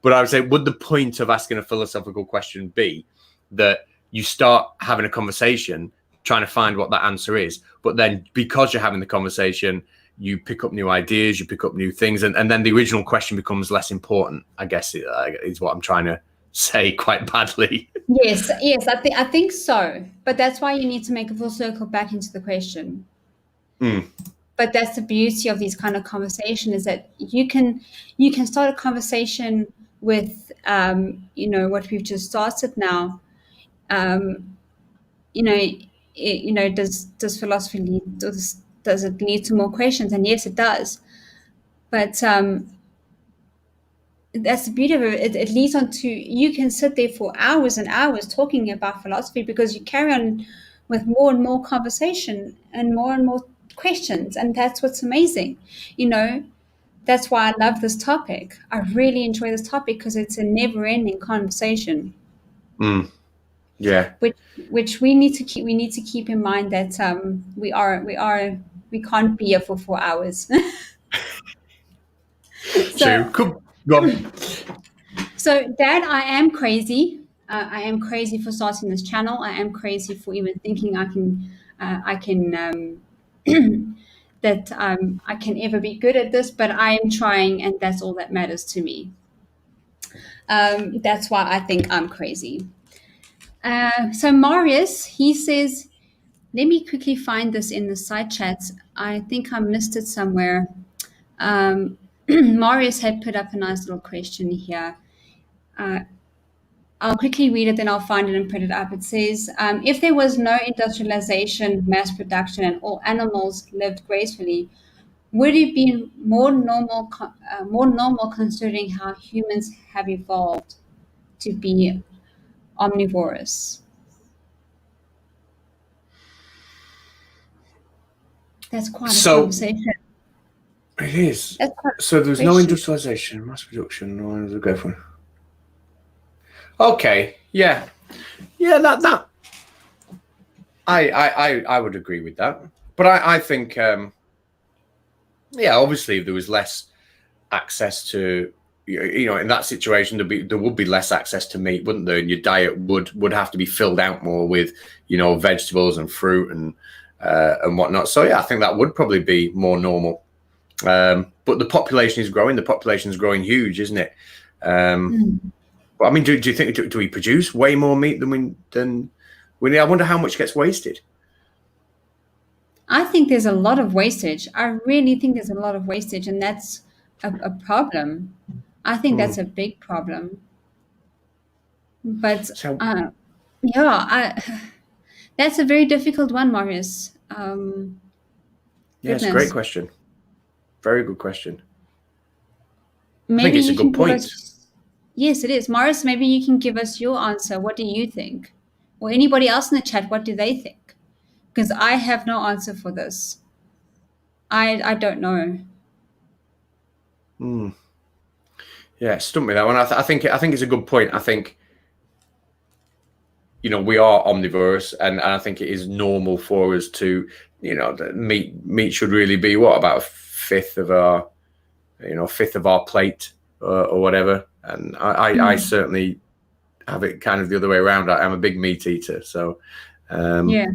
But I would say, would the point of asking a philosophical question be that you start having a conversation trying to find what that answer is, but then because you're having the conversation, you pick up new ideas, you pick up new things, and then the original question becomes less important, I guess, is what I'm trying to say quite badly. Yes, I think so. But that's why you need to make a full circle back into the question. But that's the beauty of these kind of conversation, is that you can start a conversation with you know, what we've just started now. You know, does philosophy lead, does it lead to more questions? And yes, it does. But that's the beauty of it. It leads on to, you can sit there for hours and hours talking about philosophy, because you carry on with more and more conversation and more questions, and that's what's amazing. You know, that's why I love this topic. I really enjoy this topic because it's a never-ending conversation. Yeah. Which we need to keep in mind, that we can't be here for 4 hours. So, go on. So, Dad, I am crazy. I am crazy for starting this channel. I am crazy for even thinking I can that I can ever be good at this. But I am trying, and that's all that matters to me. That's why I think I'm crazy. So Marius, he says, let me quickly find this in the side chats. I think I missed it somewhere. Marius had put up a nice little question here. I'll quickly read it, then I'll find it and print it up. It says, if there was no industrialization, mass production, and all animals lived gracefully, would it be more normal considering how humans have evolved to be omnivorous? That's quite a conversation. It is. So there's no industrialization, mass production, no one to go for. Okay, yeah, that I would agree with that. But I think, yeah, obviously if there was less access to, you know, in that situation there would be less access to meat, wouldn't there? And your diet would have to be filled out more with, you know, vegetables and fruit and whatnot. So yeah, I think that would probably be more normal. But the population is growing. The population is growing huge, isn't it? But I mean, do you think do we produce way more meat than we? I wonder how much gets wasted. I think there's a lot of wastage. I really think there's a lot of wastage, and that's a problem. I think that's a big problem. But yeah, that's a very difficult one, Marius. Yeah, it's a great question. Very good question. Maybe I think it's a good point. Yes, it is. Marius, maybe you can give us your answer. What do you think? Or anybody else in the chat, what do they think? Because I have no answer for this. I don't know. Yeah, stumped me that one. I think it's a good point. I think, you know, we are omnivorous, and I think it is normal for us to, you know, meat should really be what, about a fifth of our plate or whatever. And I certainly have it kind of the other way around. I'm a big meat eater, so yeah,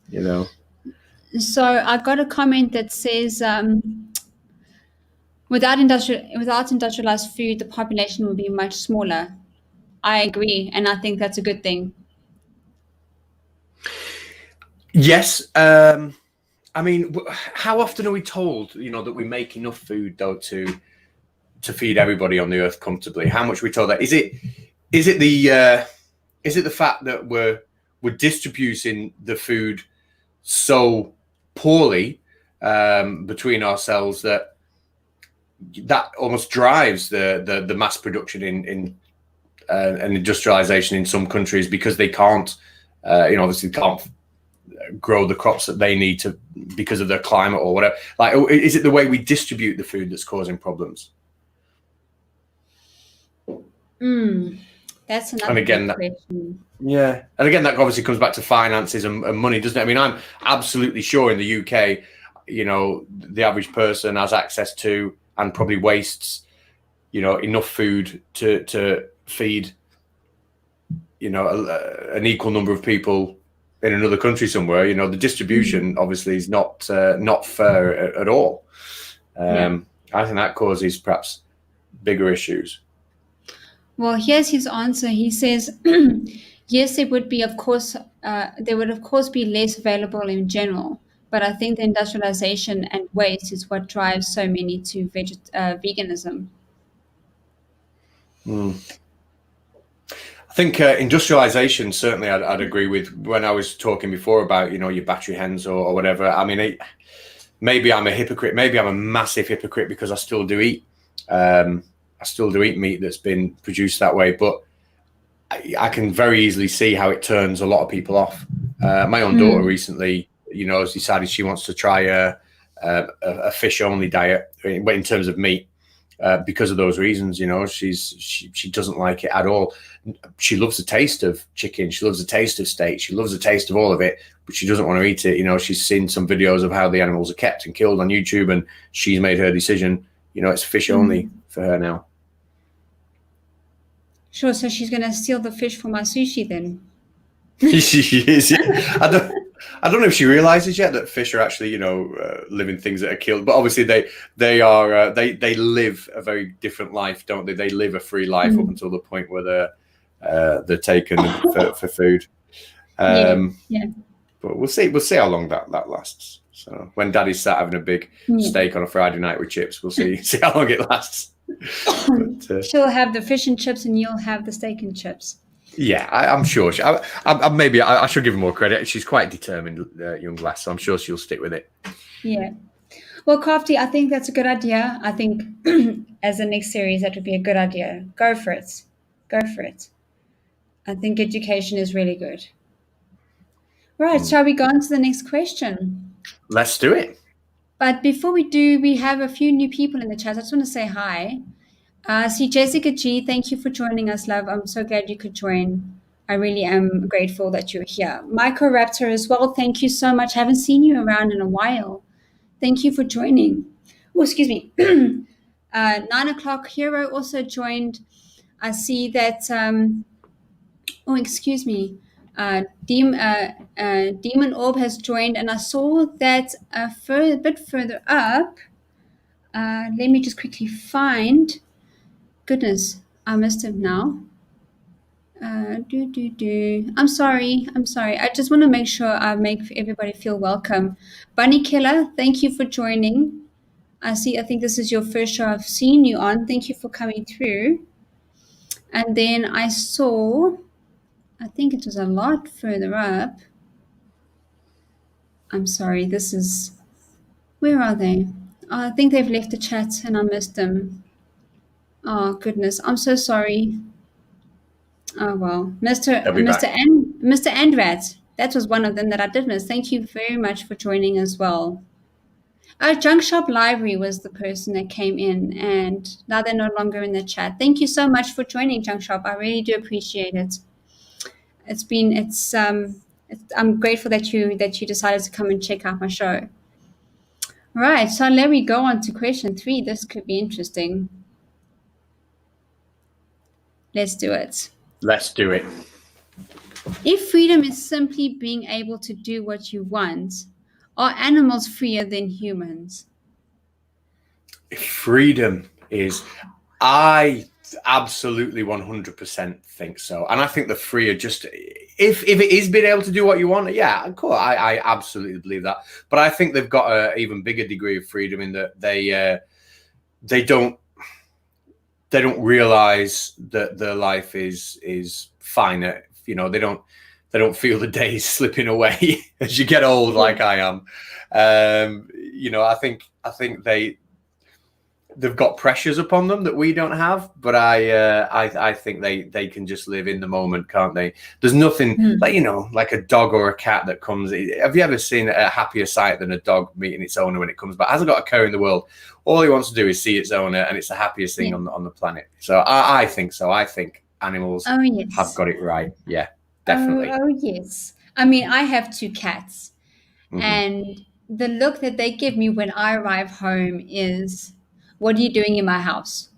you know. So I got a comment that says, without industrialized food, the population will be much smaller. I agree, and I think that's a good thing. Yes. I mean, how often are we told, you know, that we make enough food though to feed everybody on the earth comfortably? How much are we told that? Is it the fact that we're distributing the food so poorly between ourselves that almost drives the mass production in and industrialization in some countries, because they can't, you know, obviously can't grow the crops that they need to because of their climate or whatever? Like, is it the way we distribute the food that's causing problems? That's another question. Yeah, and again, that obviously comes back to finances and money, doesn't it? I mean, I'm absolutely sure in the UK, the average person has access to, and probably wastes, enough food to feed, an equal number of people in another country somewhere. The distribution obviously is not fair at all. I think that causes perhaps bigger issues. Well, here's his answer. He says, yes, there would of course be less available in general, but I think the industrialization and waste is what drives so many to veganism. I think industrialization, certainly I'd agree with. When I was talking before about, your battery hens or whatever, I mean, maybe I'm a hypocrite. Maybe I'm a massive hypocrite because I still do eat. I still do eat meat that's been produced that way, but I can very easily see how it turns a lot of people off. My own daughter recently, has decided she wants to try a fish-only diet in terms of meat because of those reasons. She doesn't like it at all. She loves the taste of chicken. She loves the taste of steak. She loves the taste of all of it, but she doesn't want to eat it. She's seen some videos of how the animals are kept and killed on YouTube, and she's made her decision. It's fish only for her now. Sure, so she's going to steal the fish for my sushi then. She is. Yeah. I don't know if she realizes yet that fish are actually, living things that are killed. But obviously, they live a very different life, don't they? They live a free life up until the point where they're taken for food. Yeah. But we'll see how long that lasts. So when Daddy's sat having a big steak on a Friday night with chips, we'll see how long it lasts. But, she'll have the fish and chips, and you'll have the steak and chips. Yeah, I'm sure. Maybe I should give her more credit. She's quite determined, young lass, so I'm sure she'll stick with it. Yeah. Well, Crafty, I think that's a good idea. I think as the next series, that would be a good idea. Go for it. I think education is really good. Right, shall we go on to the next question? Let's do it. But before we do, we have a few new people in the chat. I just want to say hi. See, Jessica G, thank you for joining us, love. I'm so glad you could join. I really am grateful that you're here. Micro Raptor as well, thank you so much. Haven't seen you around in a while. Thank you for joining. Oh, excuse me. 9 o'clock Hero also joined. I see that, excuse me. Demon Orb has joined, and I saw that a bit further up. Let me just quickly find. Goodness, I missed him now. I'm sorry. I just want to make sure I make everybody feel welcome. Bunny Killer, thank you for joining. I think this is your first show I've seen you on. Thank you for coming through. And then I saw, I think it was a lot further up. I'm sorry, where are they? I think they've left the chat and I missed them. Oh, goodness, I'm so sorry. Oh, well. Mr. Andrat, that was one of them that I did miss. Thank you very much for joining as well. Junk Shop Library was the person that came in, and now they're no longer in the chat. Thank you so much for joining, Junk Shop. I really do appreciate it. I'm grateful that you decided to come and check out my show. All right, so let me go on to question 3. This could be interesting. Let's do it. Let's do it. If freedom is simply being able to do what you want, are animals freer than humans? Freedom is, I absolutely 100% think so. And I think the freer just, if it is being able to do what you want, yeah, cool. I absolutely believe that. But I think they've got an even bigger degree of freedom in that they don't realize that their life is finite. They don't feel the days slipping away as you get old, like I am. I think they've got pressures upon them that we don't have, but I think they can just live in the moment, can't they? There's nothing like a dog or a cat that comes. Have you ever seen a happier sight than a dog meeting its owner when it comes back? It hasn't got a care in the world. All he wants to do is see its owner, and it's the happiest thing on the planet. So I think so. I think animals have got it right. Yeah, definitely. Oh yes. I mean, I have 2 cats, and the look that they give me when I arrive home is, what are you doing in my house?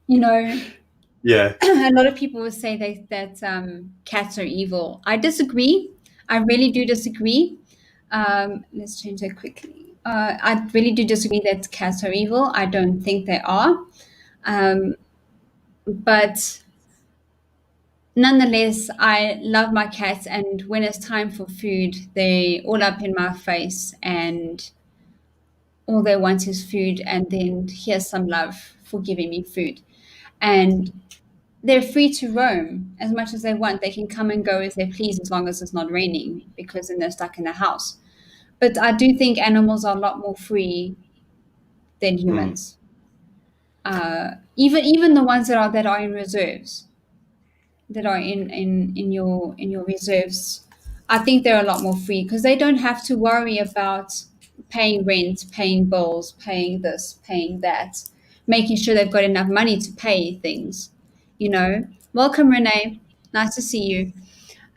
You know, Yeah. a lot of people will say that cats are evil. I disagree. I really do disagree. Let's change that quickly. I really do disagree that cats are evil. I don't think they are. But nonetheless, I love my cats, and when it's time for food, they all up in my face, and all they want is food, and then here's some love for giving me food. And they're free to roam as much as they want. They can come and go as they please as long as it's not raining, because then they're stuck in the house. But I do think animals are a lot more free than humans. Even the ones that are in reserves, that are in your reserves, I think they're a lot more free because they don't have to worry about paying rent, paying bills, paying this, paying that, making sure they've got enough money to pay things. Welcome, Renee. Nice to see you.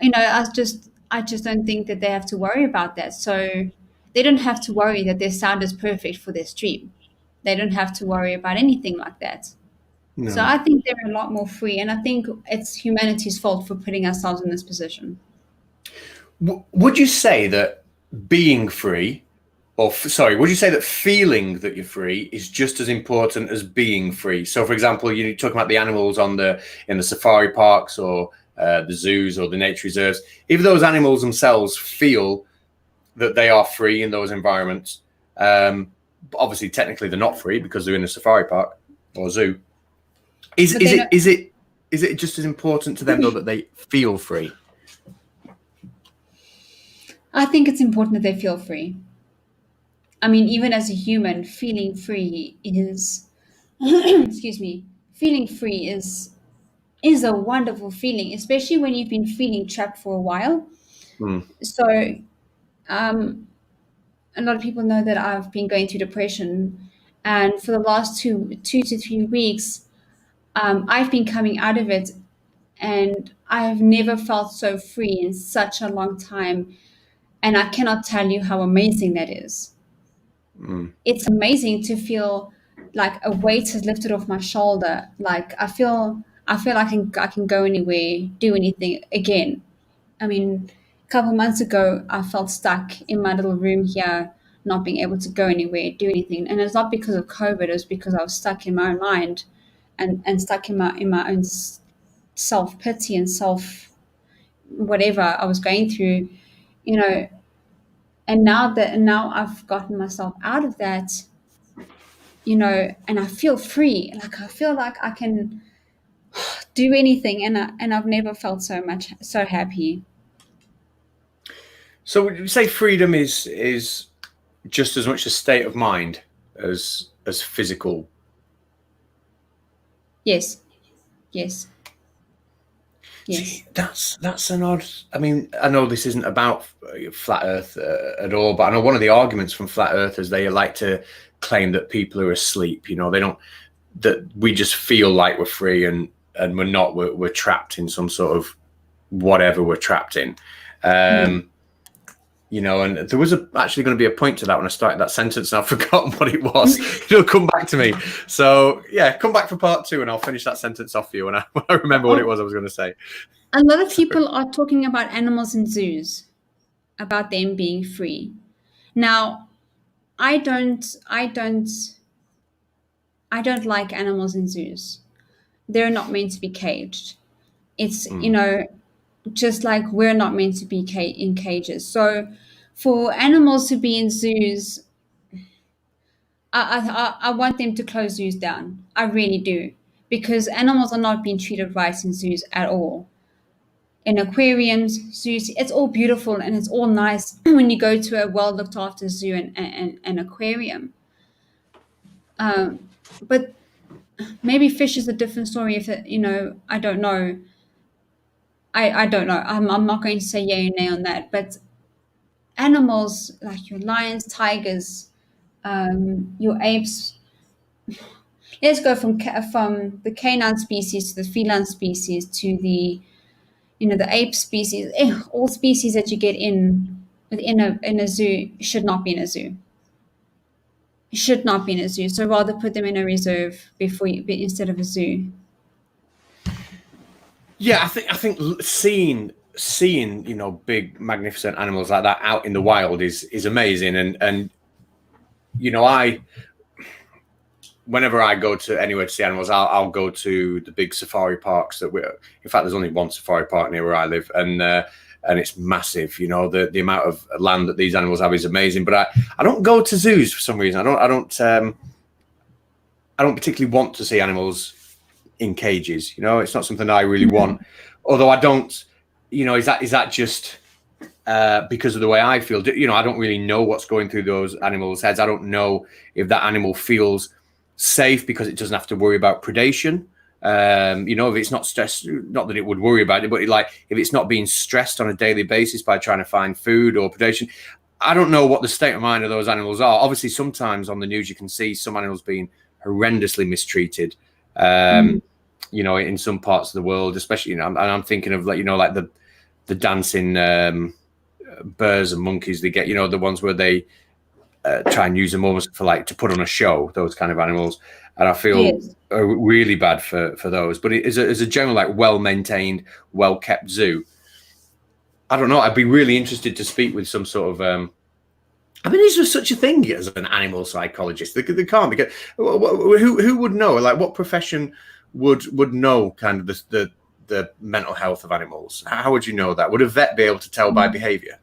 I just don't think that they have to worry about that. So they don't have to worry that their sound is perfect for their stream. They don't have to worry about anything like that. So No. I think they're a lot more free, and I think it's humanity's fault for putting ourselves in this position. Would you say that being free, sorry, would you say that feeling that you're free is just as important as being free? So, for example, you're talking about the animals in the safari parks or the zoos or the nature reserves. If those animals themselves feel that they are free in those environments, obviously technically they're not free because they're in a safari park or zoo. Is it just as important to them though that they feel free? I think it's important that they feel free. I mean, even as a human, feeling free is, excuse me, feeling free is a wonderful feeling, especially when you've been feeling trapped for a while. So, a lot of people know that I've been going through depression, and for the last 2 to 3 weeks, I've been coming out of it, and I have never felt so free in such a long time. And I cannot tell you how amazing that is. It's amazing to feel like a weight has lifted off my shoulder. Like I feel I can go anywhere, do anything again. I mean, a couple months ago, I felt stuck in my little room here, not being able to go anywhere, do anything. And it's not because of COVID; it was because I was stuck in my own mind, and stuck in my own self pity and self whatever I was going through, you know. And now I've gotten myself out of that, and I feel free. Like I feel like I can do anything, and I've never felt so happy. So would you say freedom is just as much a state of mind as physical? Yes. Yes. See, that's an odd. I mean, I know this isn't about flat Earth at all, but I know one of the arguments from flat Earthers, they like to claim that people are asleep. They don't, that we just feel like we're free and we're not. We're trapped in some sort of whatever we're trapped in. And there was actually going to be a point to that when I started that sentence, and I've forgotten what it was. It'll come back to me. So yeah, come back for part 2, and I'll finish that sentence off for you when I remember what it was I was going to say. A lot of people are talking about animals in zoos, about them being free. Now, I don't like animals in zoos. They're not meant to be caged. It's just like we're not meant to be in cages. So for animals to be in zoos, I want them to close zoos down. I really do. Because animals are not being treated right in zoos at all. In aquariums, zoos, it's all beautiful and it's all nice when you go to a well looked after zoo and an aquarium. But maybe fish is a different story. If I don't know. I don't know. I'm not going to say yay or nay on that. But animals like your lions, tigers, your apes. Let's go from the canine species to the feline species to the ape species. All species that you get in in a zoo should not be in a zoo. Should not be in a zoo. So rather put them in a reserve instead of a zoo. Yeah, I think seeing big magnificent animals like that out in the wild is amazing, and whenever I go to anywhere to see animals, I'll go to the big safari parks in fact, there's only one safari park near where I live, and it's massive. The amount of land that these animals have is amazing. But I don't go to zoos for some reason. I don't particularly want to see animals in cages. It's not something that I really want. Although I don't, is that just because of the way I feel? I don't really know what's going through those animals' heads. I don't know if that animal feels safe because it doesn't have to worry about predation. If it's not stressed, not that it would worry about it, but if it's not being stressed on a daily basis by trying to find food or predation. I don't know what the state of mind of those animals are. Obviously, sometimes on the news you can see some animals being horrendously mistreated. In some parts of the world, especially, and I'm thinking of like the dancing bears and monkeys they get, the ones where they try and use them almost for to put on a show, those kind of animals. And I feel really bad for those. But as a general, well-maintained, well-kept zoo, I don't know. I'd be really interested to speak with some sort of is there such a thing as an animal psychologist? There can't, because who would know? What profession would know kind of the mental health of animals? How would you know that? Would a vet be able to tell by behavior?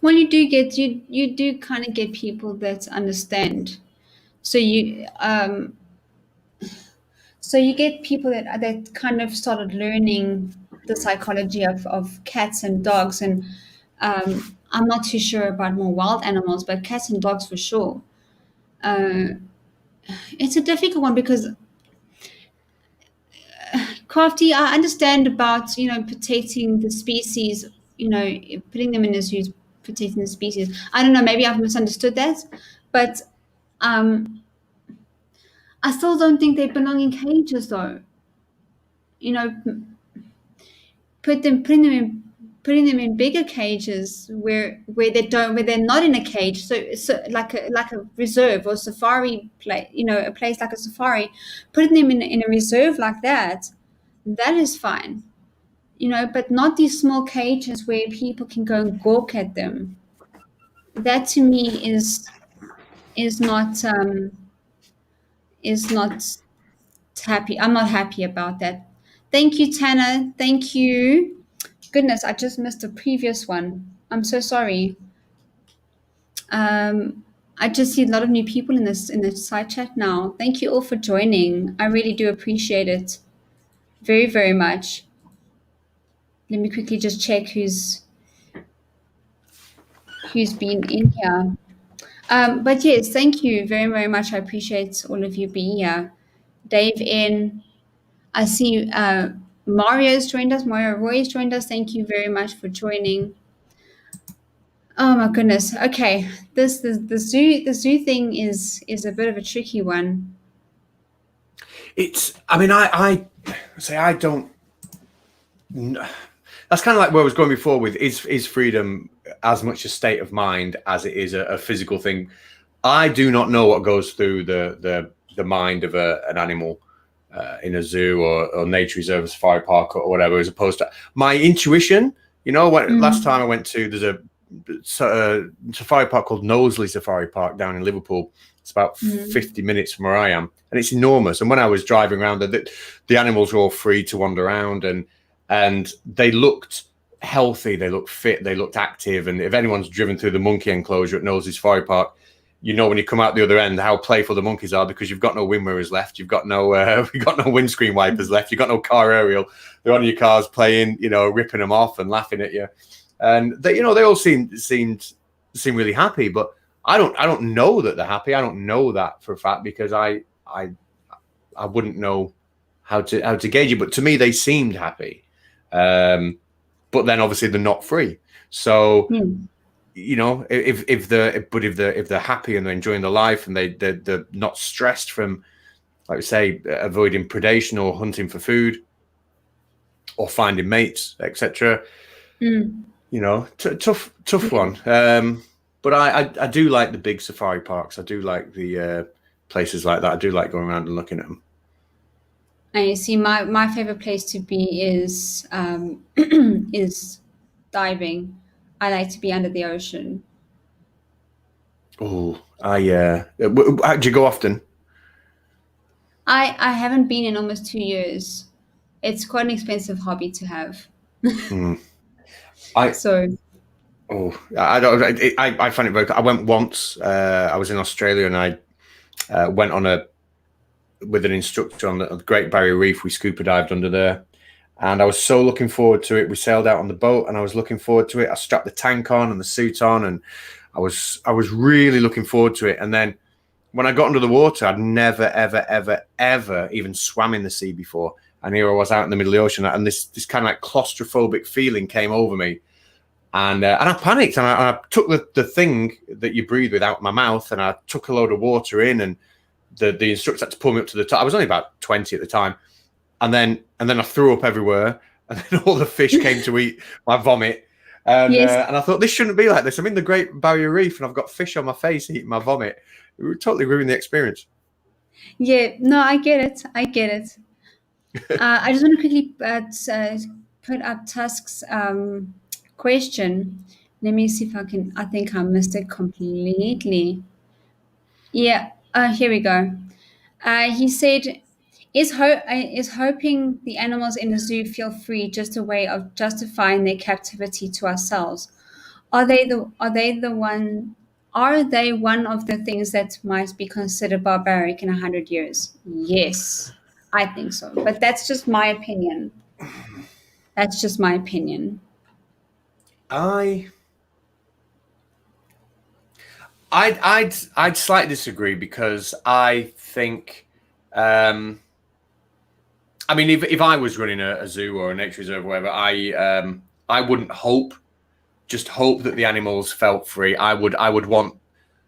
Well, you do kind of get people that understand. So you get people that kind of started learning the psychology of cats and dogs, and I'm not too sure about more wild animals, but cats and dogs for sure. It's a difficult one because Crafty, I understand about protecting the species, putting them in a zoo, protecting the species. I don't know, maybe I've misunderstood that, but I still don't think they belong in cages, though. Putting them in bigger cages where they're not in a cage. So like a reserve or safari place, a place like a safari. Putting them in a reserve like that is fine. But not these small cages where people can go and gawk at them. That to me is not happy. I'm not happy about that. Thank you, Tanner. Thank you. Goodness, I just missed the previous one. I'm so sorry. I just see a lot of new people in the side chat now. Thank you all for joining. I really do appreciate it very, very much. Let me quickly just check who's been in here. But yes, thank you very, very much. I appreciate all of you being here. Dave in. I see Mario's joined us. Mario Roy's joined us. Thank you very much for joining. Oh my goodness. Okay, the zoo thing is a bit of a tricky one. I say I don't. That's kind of like where I was going before with is freedom as much a state of mind as it is a physical thing. I do not know what goes through the mind of an animal in a zoo or nature reserve, safari park or whatever, as opposed to my intuition. Last time I went to, there's a safari park called Knowsley Safari Park down in Liverpool. It's about 50 minutes from where I am, and it's enormous. And when I was driving around, the animals were all free to wander around, and they looked healthy, they looked fit, they looked active. And if anyone's driven through the monkey enclosure at Knowsley Safari Park, when you come out the other end, how playful the monkeys are, because you've got no wind mirrors left, you've got no windscreen wipers left, you've got no car aerial. They're on your cars playing, ripping them off and laughing at you, and they all seemed really happy. But I don't know that they're happy. I don't know that for a fact, because I wouldn't know how to gauge it. But to me, they seemed happy. But then obviously they're not free. So. If they're happy and they're enjoying their life and they're not stressed from, like we say, avoiding predation or hunting for food or finding mates, etc. tough one. But I do like the big safari parks. I do like the places like that. I do like going around and looking at them. And you see, my favorite place to be is is diving. I like to be under the ocean. Oh, do you go often? I haven't been in almost 2 years. It's quite an expensive hobby to have. So I don't. I find it very. I went once. I was in Australia and I went on with an instructor on the Great Barrier Reef. We scuba dived under there, and I was so looking forward to it. We sailed out on the boat, and I was looking forward to it. I strapped the tank on and the suit on, and I was really looking forward to it. And then when I got under the water, I'd never, ever, ever, ever even swam in the sea before. And here I was out in the middle of the ocean, and this kind of like claustrophobic feeling came over me. And I panicked, and I took the thing that you breathe with out my mouth, and I took a load of water in, and the instructor had to pull me up to the top. I was only about 20 at the time, and then I threw up everywhere, and then all the fish came to eat my vomit, and yes. And I thought, this shouldn't be like this. I'm in the Great Barrier Reef, and I've got fish on my face eating my vomit. It would totally ruin the experience. Yeah, no, I get it. I get it. I just want to quickly put up Tusk's question. Let me see if I can. I think I missed it completely. Yeah, here we go. He said, is hoping the animals in the zoo feel free just a way of justifying their captivity to ourselves? Are they one of the things that might be considered barbaric in 100 years? Yes, I think so. But that's just my opinion. That's just my opinion. I'd slightly disagree, because I think, I mean, if I was running a zoo or a nature reserve or whatever, I wouldn't just hope that the animals felt free. I would want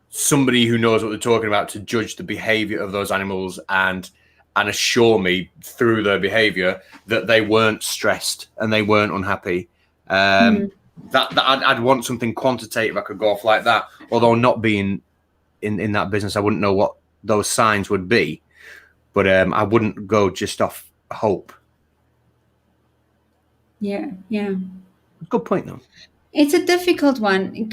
somebody who knows what they're talking about to judge the behavior of those animals and assure me through their behavior that they weren't stressed and they weren't unhappy. That I'd want something quantitative I could go off like that. Although not being in that business, I wouldn't know what those signs would be. But I wouldn't go just off hope. Yeah. Good point, though. It's a difficult one.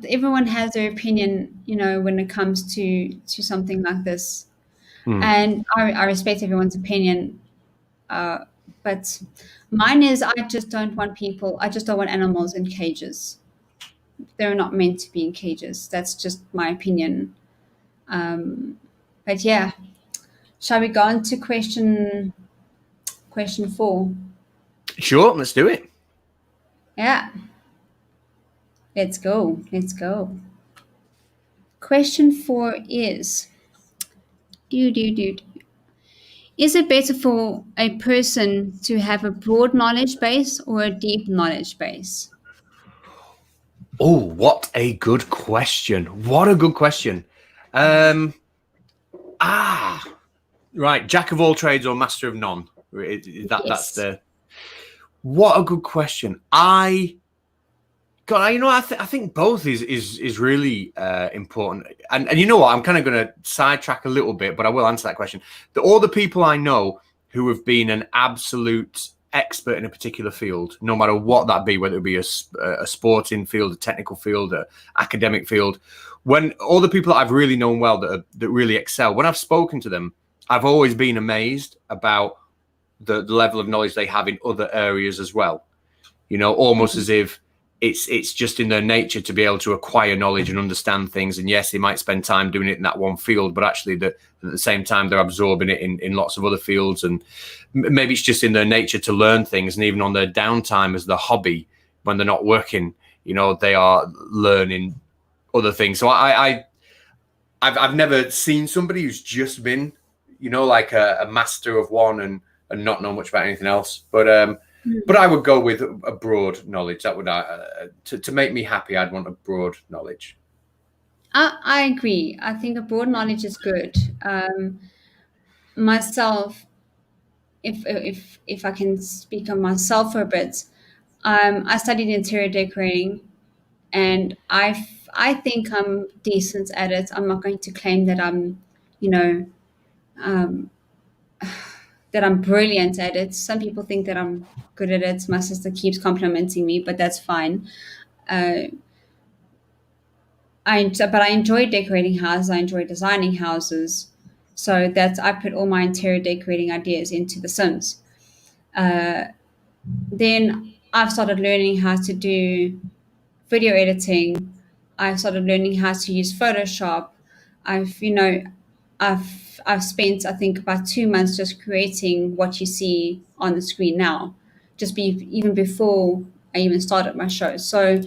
Everyone has their opinion, when it comes to something like this. And I respect everyone's opinion. But mine is, I just don't want animals in cages. They're not meant to be in cages. That's just my opinion. But yeah, shall we go on to question 4? Sure, let's do it. Yeah. Let's go. Question 4 is, is it better for a person to have a broad knowledge base or a deep knowledge base? Oh, what a good question. Right. Jack of all trades or master of none. That's what a good question. I think both is really important. And you know what? I'm kind of going to sidetrack a little bit, but I will answer that question. All the people I know who have been an absolute expert in a particular field, no matter what that be, whether it be a sporting field, a technical field, a academic field, when all the people that I've really known well that really excel, when I've spoken to them, I've always been amazed about the level of knowledge they have in other areas as well. Almost as if it's just in their nature to be able to acquire knowledge and understand things. And yes, they might spend time doing it in that one field, but actually at the same time, they're absorbing it in lots of other fields. And maybe it's just in their nature to learn things. And even on their downtime as their hobby, when they're not working, they are learning other things. So I've never seen somebody who's just been, like a master of one and not know much about anything else. But I would go with a broad knowledge. That would to make me happy. I'd want a broad knowledge. I agree. I think a broad knowledge is good. Myself, if I can speak on myself for a bit, I studied interior decorating, and I think I'm decent at it. I'm not going to claim that I'm, you know, um, that I'm brilliant at it. Some people think that I'm good at it. My sister keeps complimenting me, but that's fine. Uh, but I enjoy decorating houses. I enjoy designing houses. So that's I put all my interior decorating ideas into The Sims. Uh, then I've started learning how to do video editing. I've started learning how to use Photoshop. I've you know I've spent, I think, about 2 months just creating what you see on the screen now, even before I even started my show. So,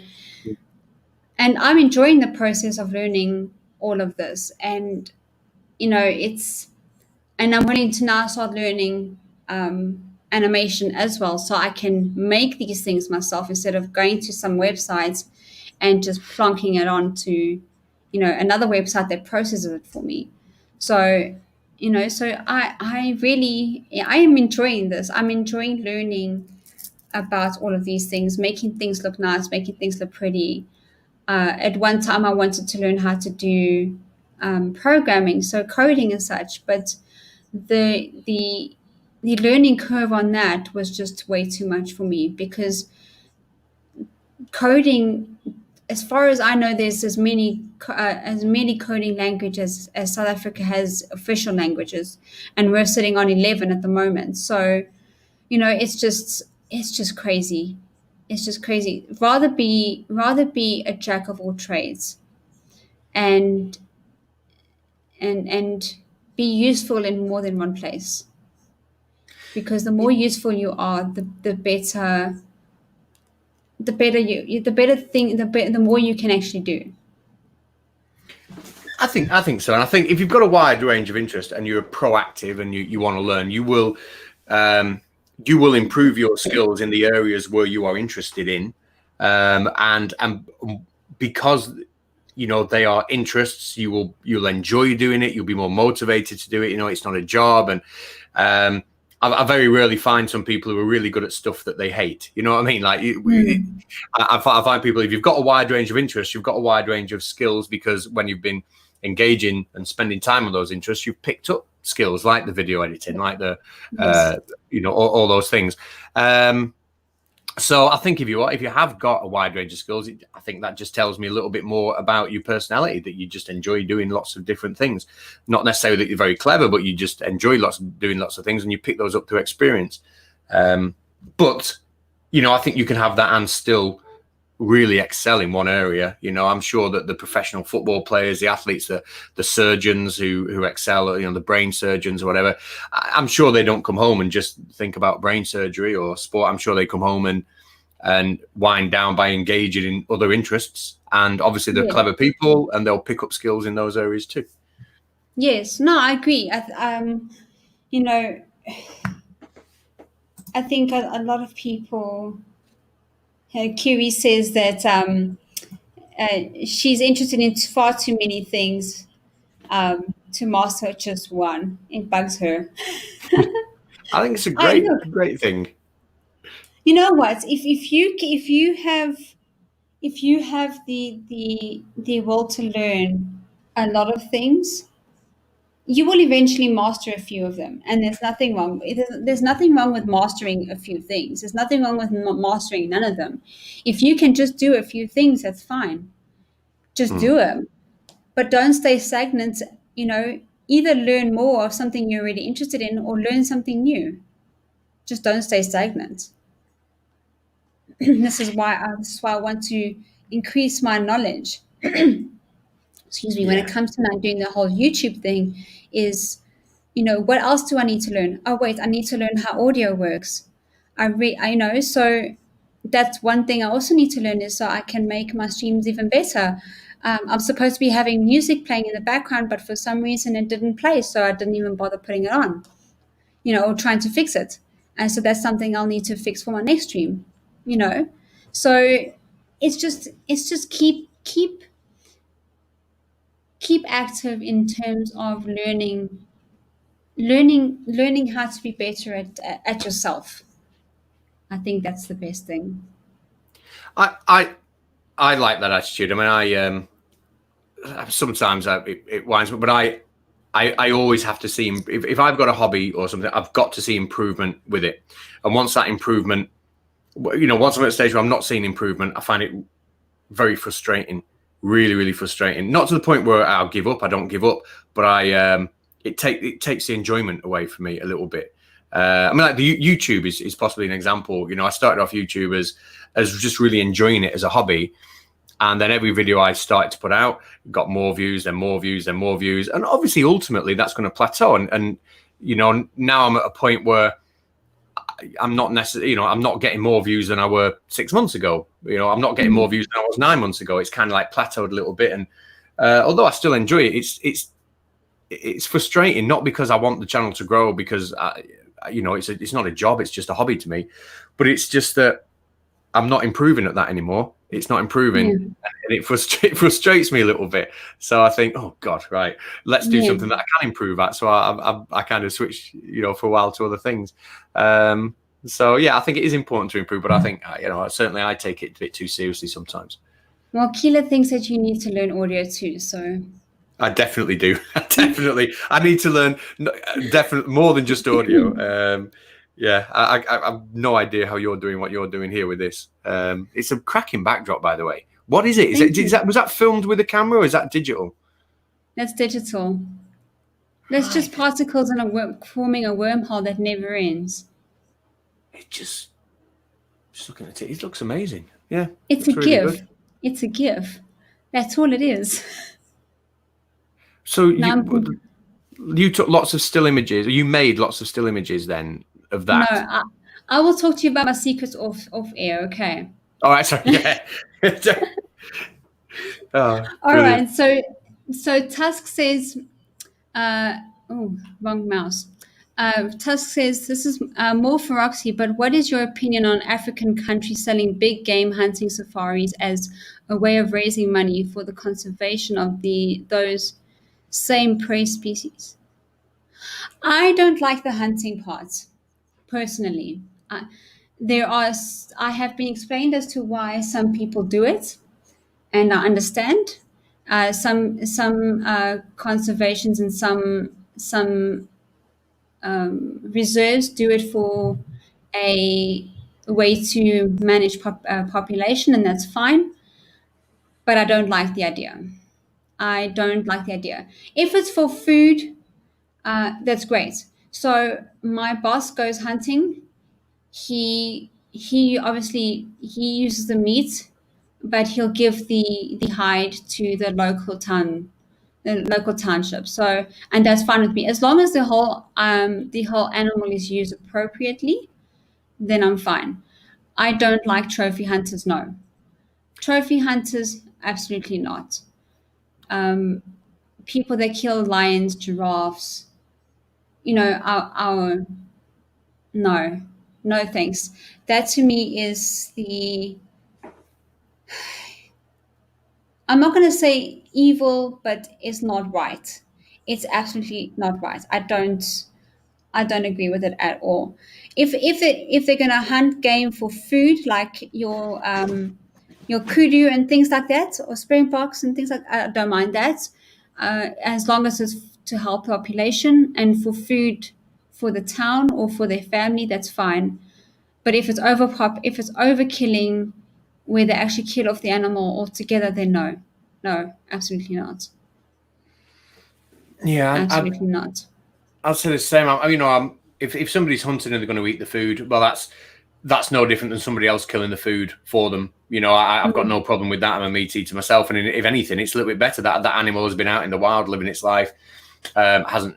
and I'm enjoying the process of learning all of this, and it's and I'm willing to now start learning animation as well, so I can make these things myself instead of going to some websites and just plonking it onto, another website that processes it for me. So, I am enjoying this. I'm enjoying learning about all of these things, making things look nice, making things look pretty. At one time, I wanted to learn how to do programming, so coding and such, but the learning curve on that was just way too much for me, because coding, as far as I know, there's as many coding languages as South Africa has official languages, and we're sitting on 11 at the moment. So, it's just crazy. It's just crazy. Rather be a jack of all trades, and and be useful in more than one place, because the more useful you are, the better the better thing the more you can actually do. I think so, and I think if you've got a wide range of interest and you're proactive and you want to learn, you will improve your skills in the areas where you are interested in, and because they are interests, you'll enjoy doing it. You'll be more motivated to do it. It's not a job, and I very rarely find some people who are really good at stuff that they hate. You know what I mean? Like, I find people, if you've got a wide range of interests, you've got a wide range of skills, because when you've been engaging and spending time on those interests, you've picked up skills like the video editing, like the, Yes. all those things. So I think if you have got a wide range of skills, I think that just tells me a little bit more about your personality, that you just enjoy doing lots of different things. Not necessarily that you're very clever, but you just enjoy doing lots of things, and you pick those up through experience. But I think you can have that and still really excel in one area. I'm sure that the professional football players, the athletes, the surgeons who excel, the brain surgeons or whatever, I'm sure they don't come home and just think about brain surgery or sport. I'm sure they come home and wind down by engaging in other interests. And obviously they're clever people, and they'll pick up skills in those areas too. Yes, no, I agree. I think a lot of people. Curie says that she's interested in far too many things to master just one. It bugs her. I think it's a Look, great thing. you know what? If you have the will to learn a lot of things, you will eventually master a few of them, and there's nothing wrong. There's nothing wrong with mastering a few things. There's nothing wrong with mastering none of them. If you can just do a few things, that's fine. Just do them, but don't stay stagnant. Either learn more of something you're really interested in, or learn something new. Just don't stay stagnant. This is why I want to increase my knowledge. Excuse me. When it comes to now doing the whole YouTube thing, is what else do I need to learn? Oh wait, I need to learn how audio works. I know, so that's one thing I also need to learn, is so I can make my streams even better. I'm supposed to be having music playing in the background, but for some reason it didn't play, so I didn't even bother putting it on, or trying to fix it. And so that's something I'll need to fix for my next stream. So it's just keep active in terms of learning learning how to be better at yourself. I think that's the best thing. I like that attitude. I mean, sometimes it winds me, but I always have to see if I've got a hobby or something, I've got to see improvement with it. And once that improvement, once I'm at a stage where I'm not seeing improvement, I find it very frustrating, really, really frustrating. Not to the point where I'll give up. I don't give up, but it takes the enjoyment away from me a little bit. I mean, like the YouTube is possibly an example. I started off YouTube as just really enjoying it as a hobby. And then every video I started to put out got more views, then more views, then more views. And obviously, ultimately, that's going to plateau. And now I'm at a point where I'm not necessarily, I'm not getting more views than I were 6 months ago. I'm not getting more views than I was 9 months ago. It's kind of like plateaued a little bit. And although I still enjoy it, it's frustrating, not because I want the channel to grow, because it's not a job. It's just a hobby to me. But it's just that I'm not improving at that anymore. It's not improving, and it frustrates me a little bit. So I think, oh God, right, let's do something that I can improve at. So I kind of switch, for a while to other things. So yeah, I think it is important to improve, but I think certainly I take it a bit too seriously sometimes. Well, Keela thinks that you need to learn audio too, so. I definitely do. I need to learn definitely more than just audio. Yeah, I have no idea how you're doing what you're doing here with this. It's a cracking backdrop, by the way. What is it? Was that filmed with a camera, or is that digital? That's digital. That's just particles forming a wormhole that never ends. It just looking at it, it looks amazing. Yeah, it's a really GIF. Good. It's a GIF. That's all it is. So you took lots of still images. You made lots of still images then of that. No, I will talk to you about my secrets off air. Okay. All right. Sorry. Yeah. All right. So Tusk says, wrong mouse. Tusk says, this is more for Roxy, but what is your opinion on African countries selling big game hunting safaris as a way of raising money for the conservation of those same prey species? I don't like the hunting part, personally. I have been explained as to why some people do it, and I understand. Some conservations and some reserves do it for a way to manage population, and that's fine. But I don't like the idea. I don't like the idea. If it's for food, that's great. So my boss goes hunting. He obviously uses the meat, but he'll give the hide to the local township. So, and that's fine with me, as long as the whole animal is used appropriately. Then I'm fine. I don't like trophy hunters. No, trophy hunters, absolutely not. People that kill lions, giraffes, no thanks. That to me is I'm not going to say evil, but it's not right. It's absolutely not right. I don't agree with it at all. If they're going to hunt game for food, like your kudu and things like that, or springboks and things like that, I don't mind that, as long as it's to help population and for food for the town or for their family, that's fine. But if it's overkilling, where they actually kill off the animal altogether, then no, absolutely not. Yeah, absolutely not. I'll say the same. If somebody's hunting and they're going to eat the food, well, that's no different than somebody else killing the food for them. I've got no problem with that. I'm a meat eater myself, and if anything, it's a little bit better that animal has been out in the wild living its life, hasn't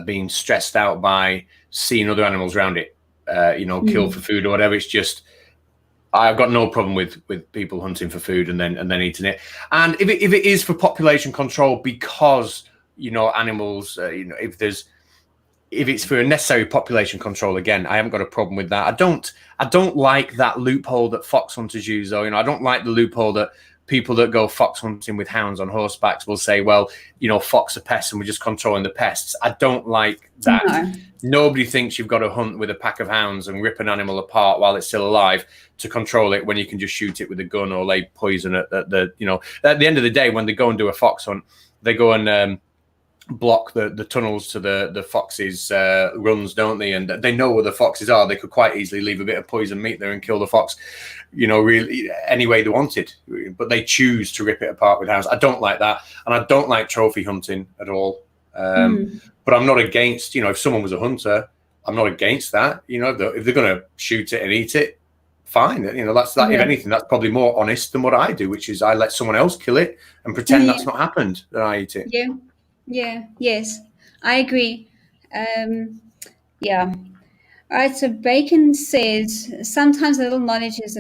been stressed out by seeing other animals around it, killed for food or whatever. It's just, I've got no problem with people hunting for food and then eating it. And if it is for population control, because animals, if it's for a necessary population control, again, I haven't got a problem with that. I don't like that loophole that fox hunters use, though. I don't like the loophole that people that go fox hunting with hounds on horsebacks will say, well, you know, fox are pests and we're just controlling the pests. I don't like that. No. Nobody thinks you've got to hunt with a pack of hounds and rip an animal apart while it's still alive to control it when you can just shoot it with a gun or lay poison at the, you know, at the end of the day, when they go and do a fox hunt, they go and block the tunnels to the foxes' runs, don't they? And they know where the foxes are. They could quite easily leave a bit of poison meat there and kill the fox, you know, really any way they wanted. But they choose to rip it apart with hounds. I don't like that, and I don't like trophy hunting at all. But I'm not against, you know, if someone was a hunter, I'm not against that. You know, if they're going to shoot it and eat it, fine. You know, that's that. Yeah. If anything, that's probably more honest than what I do, which is I let someone else kill it and pretend that's not happened, then I eat it. Yeah. Yes, I agree. Yeah. All right. So Bacon says sometimes a little knowledge is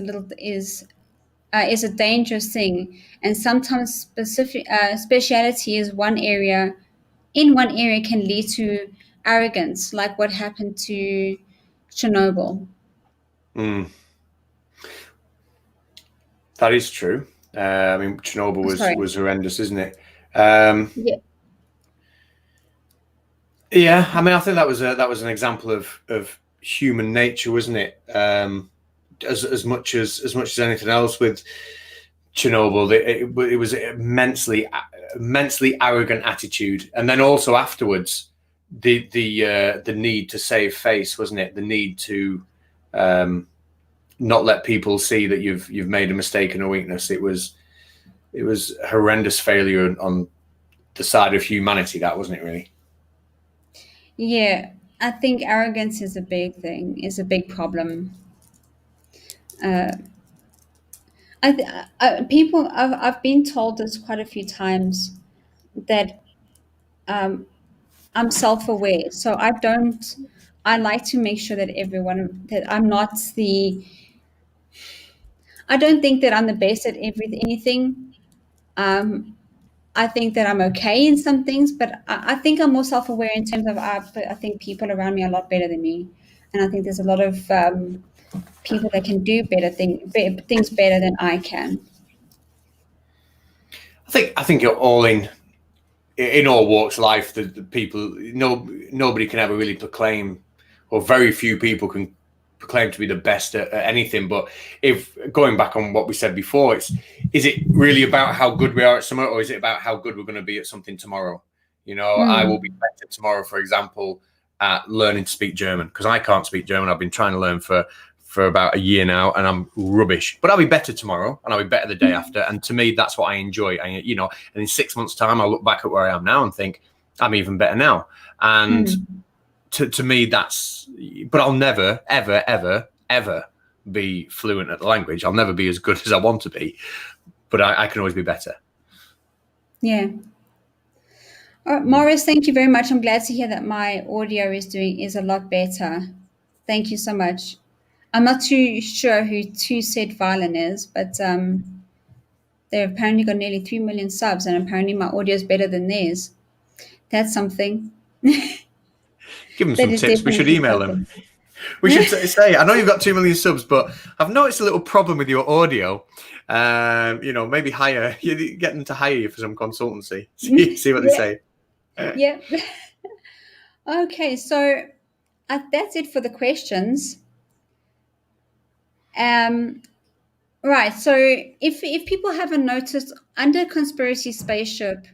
a dangerous thing, and sometimes speciality is one area can lead to arrogance, like what happened to Chernobyl. That is true. I mean, Chernobyl was horrendous, isn't it? Yeah. I mean, I think that was an example of human nature, wasn't it? As much as anything else with Chernobyl, it was immensely arrogant attitude, and then also afterwards, the need to save face, wasn't it? The need to not let people see that you've made a mistake and a weakness. It was horrendous failure on the side of humanity, that wasn't it, really? Yeah, I think arrogance is a big thing, is a big problem. I've been told this quite a few times that I'm self-aware, so I like to make sure that I don't think that I'm the best at anything. I think that I'm okay in some things, but I think I'm more self-aware in terms of I think people around me are a lot better than me, and I think there's a lot of people that can do things better than I can. I think you're all in all walks of life. The people, nobody can ever really proclaim, or very few people can proclaim to be the best at anything. But if going back on what we said before, is it really about how good we are at something, or is it about how good we're going to be at something tomorrow? You know, I will be better tomorrow, for example, at learning to speak German, because I can't speak German. I've been trying to learn for about a year now, and I'm rubbish. But I'll be better tomorrow, and I'll be better the day after. And to me, that's what I enjoy. And in 6 months' time, I'll look back at where I am now and think I'm even better now. And to me, that's. But I'll never, ever, ever, ever be fluent at the language. I'll never be as good as I want to be. But I can always be better. Yeah. All right, Morris, thank you very much. I'm glad to hear that my audio is a lot better. Thank you so much. I'm not too sure who Two Said Violin is, but they've apparently got nearly 3 million subs, and apparently my audio is better than theirs. That's something. Give them some tips. We should email them. We should say, I know you've got 2 million subs, but I've noticed a little problem with your audio. Maybe get them to hire you for some consultancy. See what they say. Yeah. Okay, so that's it for the questions. Right. So if people haven't noticed, under Conspiracy Spaceship,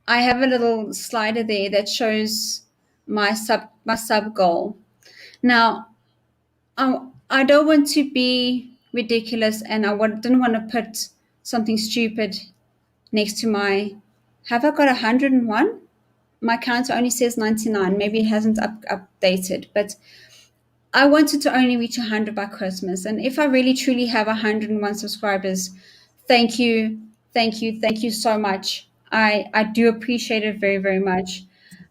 I have a little slider there that shows my sub goal. Now, I don't want to be ridiculous, and didn't want to put something stupid next to my. Have I got 101? My counter only says 99. Maybe it hasn't updated, but I wanted to only reach 100 by Christmas. And if I really truly have 101 subscribers, thank you so much. I do appreciate it very, very much.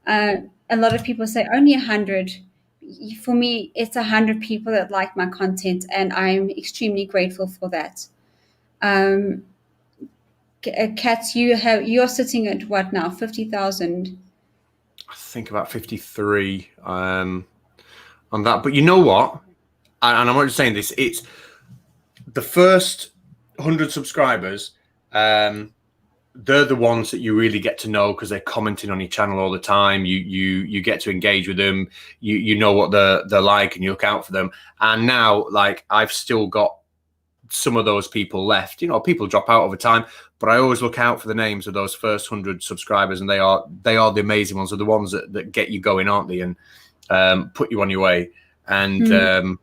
A lot of people say only 100. For me, it's 100 people that like my content, and I'm extremely grateful for that. Catz, you're sitting at what now? 50,000. I think about 53 on that. But you know what? And I'm not just saying this. It's the first 100 subscribers. they're the ones that you really get to know because they're commenting on your channel all the time. You get to engage with them. You know what they're like, and you look out for them. And now, like, I've still got some of those people left. You know, people drop out over time, but I always look out for the names of those first 100 subscribers, and they are the amazing ones. They're the ones that get you going, aren't they? And put you on your way. And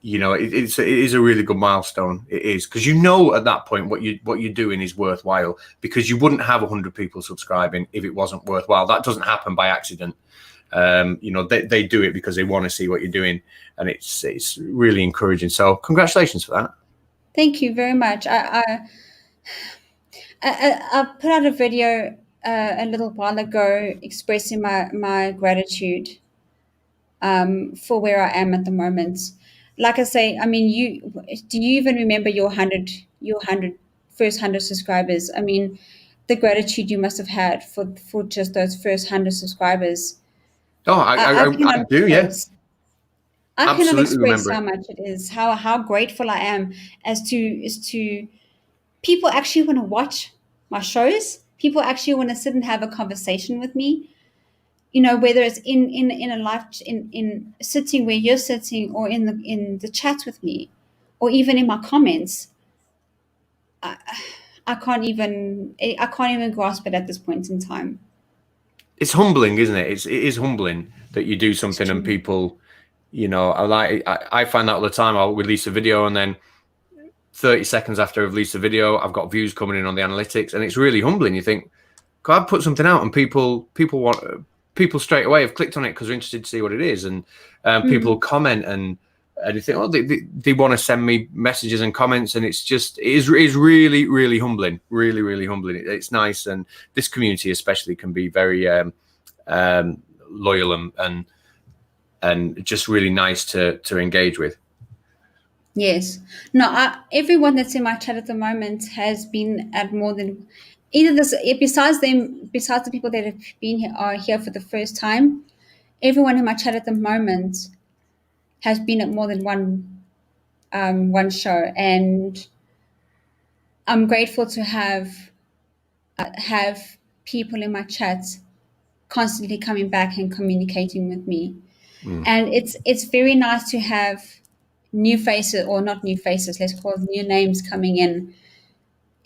you know, it is a really good milestone. It is, because you know at that point what you're doing is worthwhile, because you wouldn't have 100 people subscribing if it wasn't worthwhile. That doesn't happen by accident. You know, they do it because they want to see what you're doing, and it's really encouraging. So congratulations for that. Thank you very much. I put out a video a little while ago expressing my gratitude for where I am at the moment. Like I say, I mean, do you even remember your first 100 subscribers? I mean, the gratitude you must have had for just those first 100 subscribers. Oh, I do, yeah. I cannot express how much it is, how grateful I am as to people actually want to watch my shows. People actually want to sit and have a conversation with me. You know, whether it's in a live in sitting where you're sitting, or in the chat with me, or even in my comments. I can't even grasp it at this point in time. It's humbling, isn't it? It is humbling that you do something and people, you know, I find that all the time. I'll release a video, and then 30 seconds after I've released a video, I've got views coming in on the analytics, and it's really humbling. You think, God, I've put something out, and people straight away have clicked on it because they're interested to see what it is, and people comment and you think, oh, they want to send me messages and comments, and it is really, really humbling, really, really humbling. It's nice, and this community especially can be very loyal and just really nice to engage with. Yes. No, everyone that's in my chat at the moment has been at more than besides the people that have been here are here for the first time. Everyone in my chat at the moment has been at more than one show, and I'm grateful to have people in my chat constantly coming back and communicating with me. And it's very nice to have new faces, or not new faces, let's call it new names, coming in,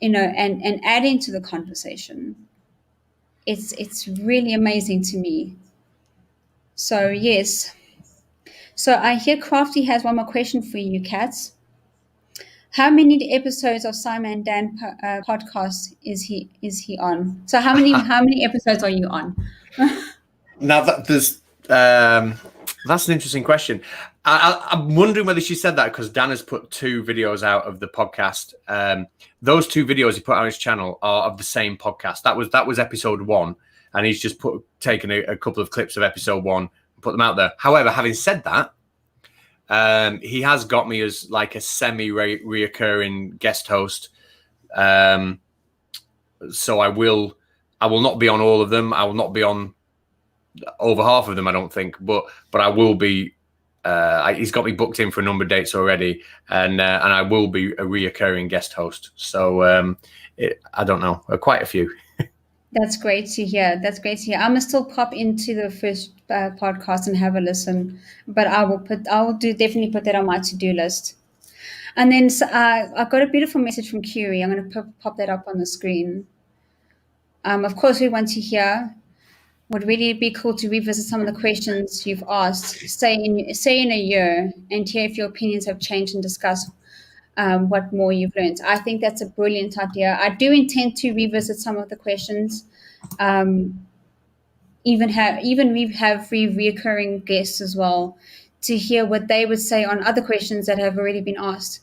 you know, and adding to the conversation. It's really amazing to me. So yes. So I hear Crafty has one more question for you, Catz. How many episodes of Simon and Dan podcast is he on? So how many episodes are you on? Now that's an interesting question. I'm wondering whether she said that because Dan has put 2 videos out of the podcast. Those 2 videos he put on his channel are of the same podcast. That was episode 1, and he's just taken a couple of clips of episode 1 and put them out there. However, having said that, he has got me as like a semi-reoccurring guest host. So I will not be on all of them. I will not be on over half of them, I don't think, but I will be. He's got me booked in for a number of dates already, and I will be a reoccurring guest host. So I don't know, quite a few. That's great to hear. I'm gonna still pop into the first podcast and have a listen, but I will definitely put that on my to-do list. And then I got a beautiful message from Curie. I'm gonna pop that up on the screen. Of course, we want to hear. Would really be cool to revisit some of the questions you've asked, say in a year, and hear if your opinions have changed and discuss what more you've learned. I think that's a brilliant idea. I do intend to revisit some of the questions, even we have reoccurring guests as well, to hear what they would say on other questions that have already been asked.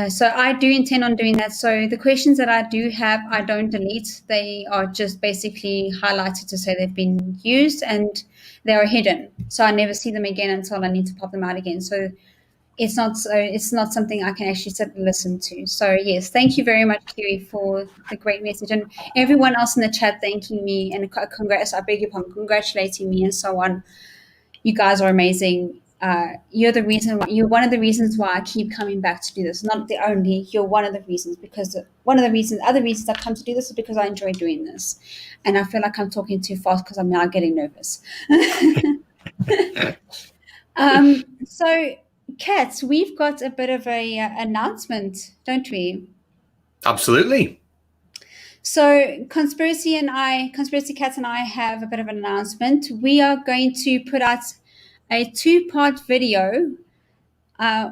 So I do intend on doing that. So the questions that I do have, I don't delete. They are just basically highlighted to say they've been used, and they are hidden. So I never see them again until I need to pop them out again. So it's not something I can actually sit and listen to. So yes, thank you very much, Kiri, for the great message, and everyone else in the chat thanking me and congratulating me and so on. You guys are amazing. you're the reason. You're one of the reasons why I keep coming back to do this. Not the only. You're one of the reasons, because one of the reasons. Other reasons I come to do this is because I enjoy doing this, and I feel like I'm talking too fast because I'm now getting nervous. So, Catz, we've got a bit of a announcement, don't we? Absolutely. So Conspiracy Catz and I have a bit of an announcement. We are going to put out a 2-part video,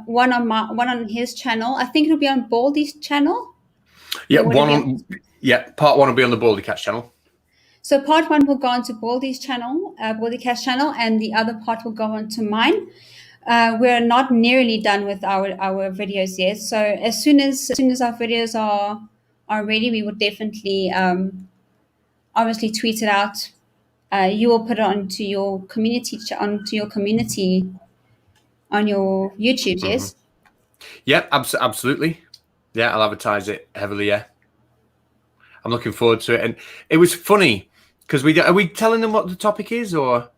one on his channel. I think it'll be on Baldy's channel. Yeah, part 1 will be on the Baldy Catz channel. So part 1 will go onto Baldy's channel, Baldy Catz channel, and the other part will go onto mine. We're not nearly done with our videos yet. So as soon as our videos are ready, we will definitely obviously tweet it out. You will put it onto your community on your YouTube. Yes. Yeah, absolutely. Yeah, I'll advertise it heavily. Yeah, I'm looking forward to it. And it was funny because are we telling them what the topic is, or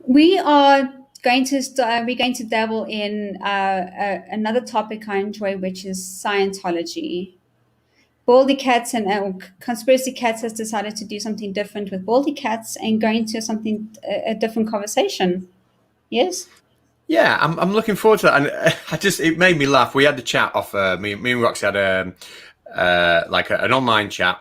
we are going to we're going to dabble in another topic I enjoy, which is Scientology. Baldy Catz and Conspiracy Catz has decided to do something different with Baldy Catz and go into a different conversation. Yes. Yeah, I'm looking forward to that, and it made me laugh. We had the chat off. Me and Roxy had an online chat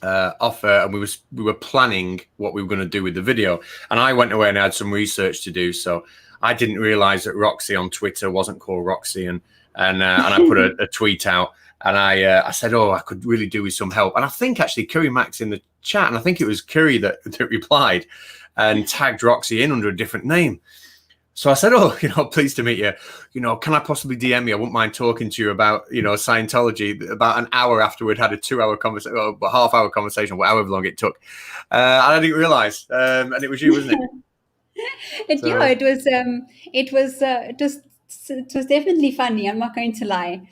off, and we were planning what we were going to do with the video. And I went away and had some research to do, so I didn't realize that Roxy on Twitter wasn't called Roxy, and I put a tweet out. And I said, I could really do with some help. And I think actually Curry Max in the chat, and I think it was Curry that replied and tagged Roxy in under a different name. So I said, pleased to meet you. Can I possibly DM you? I wouldn't mind talking to you about, Scientology about an hour after we'd had a 2-hour conversation, or a half-hour conversation, however long it took. And I didn't realize. And it was you, wasn't it? It was definitely funny. I'm not going to lie.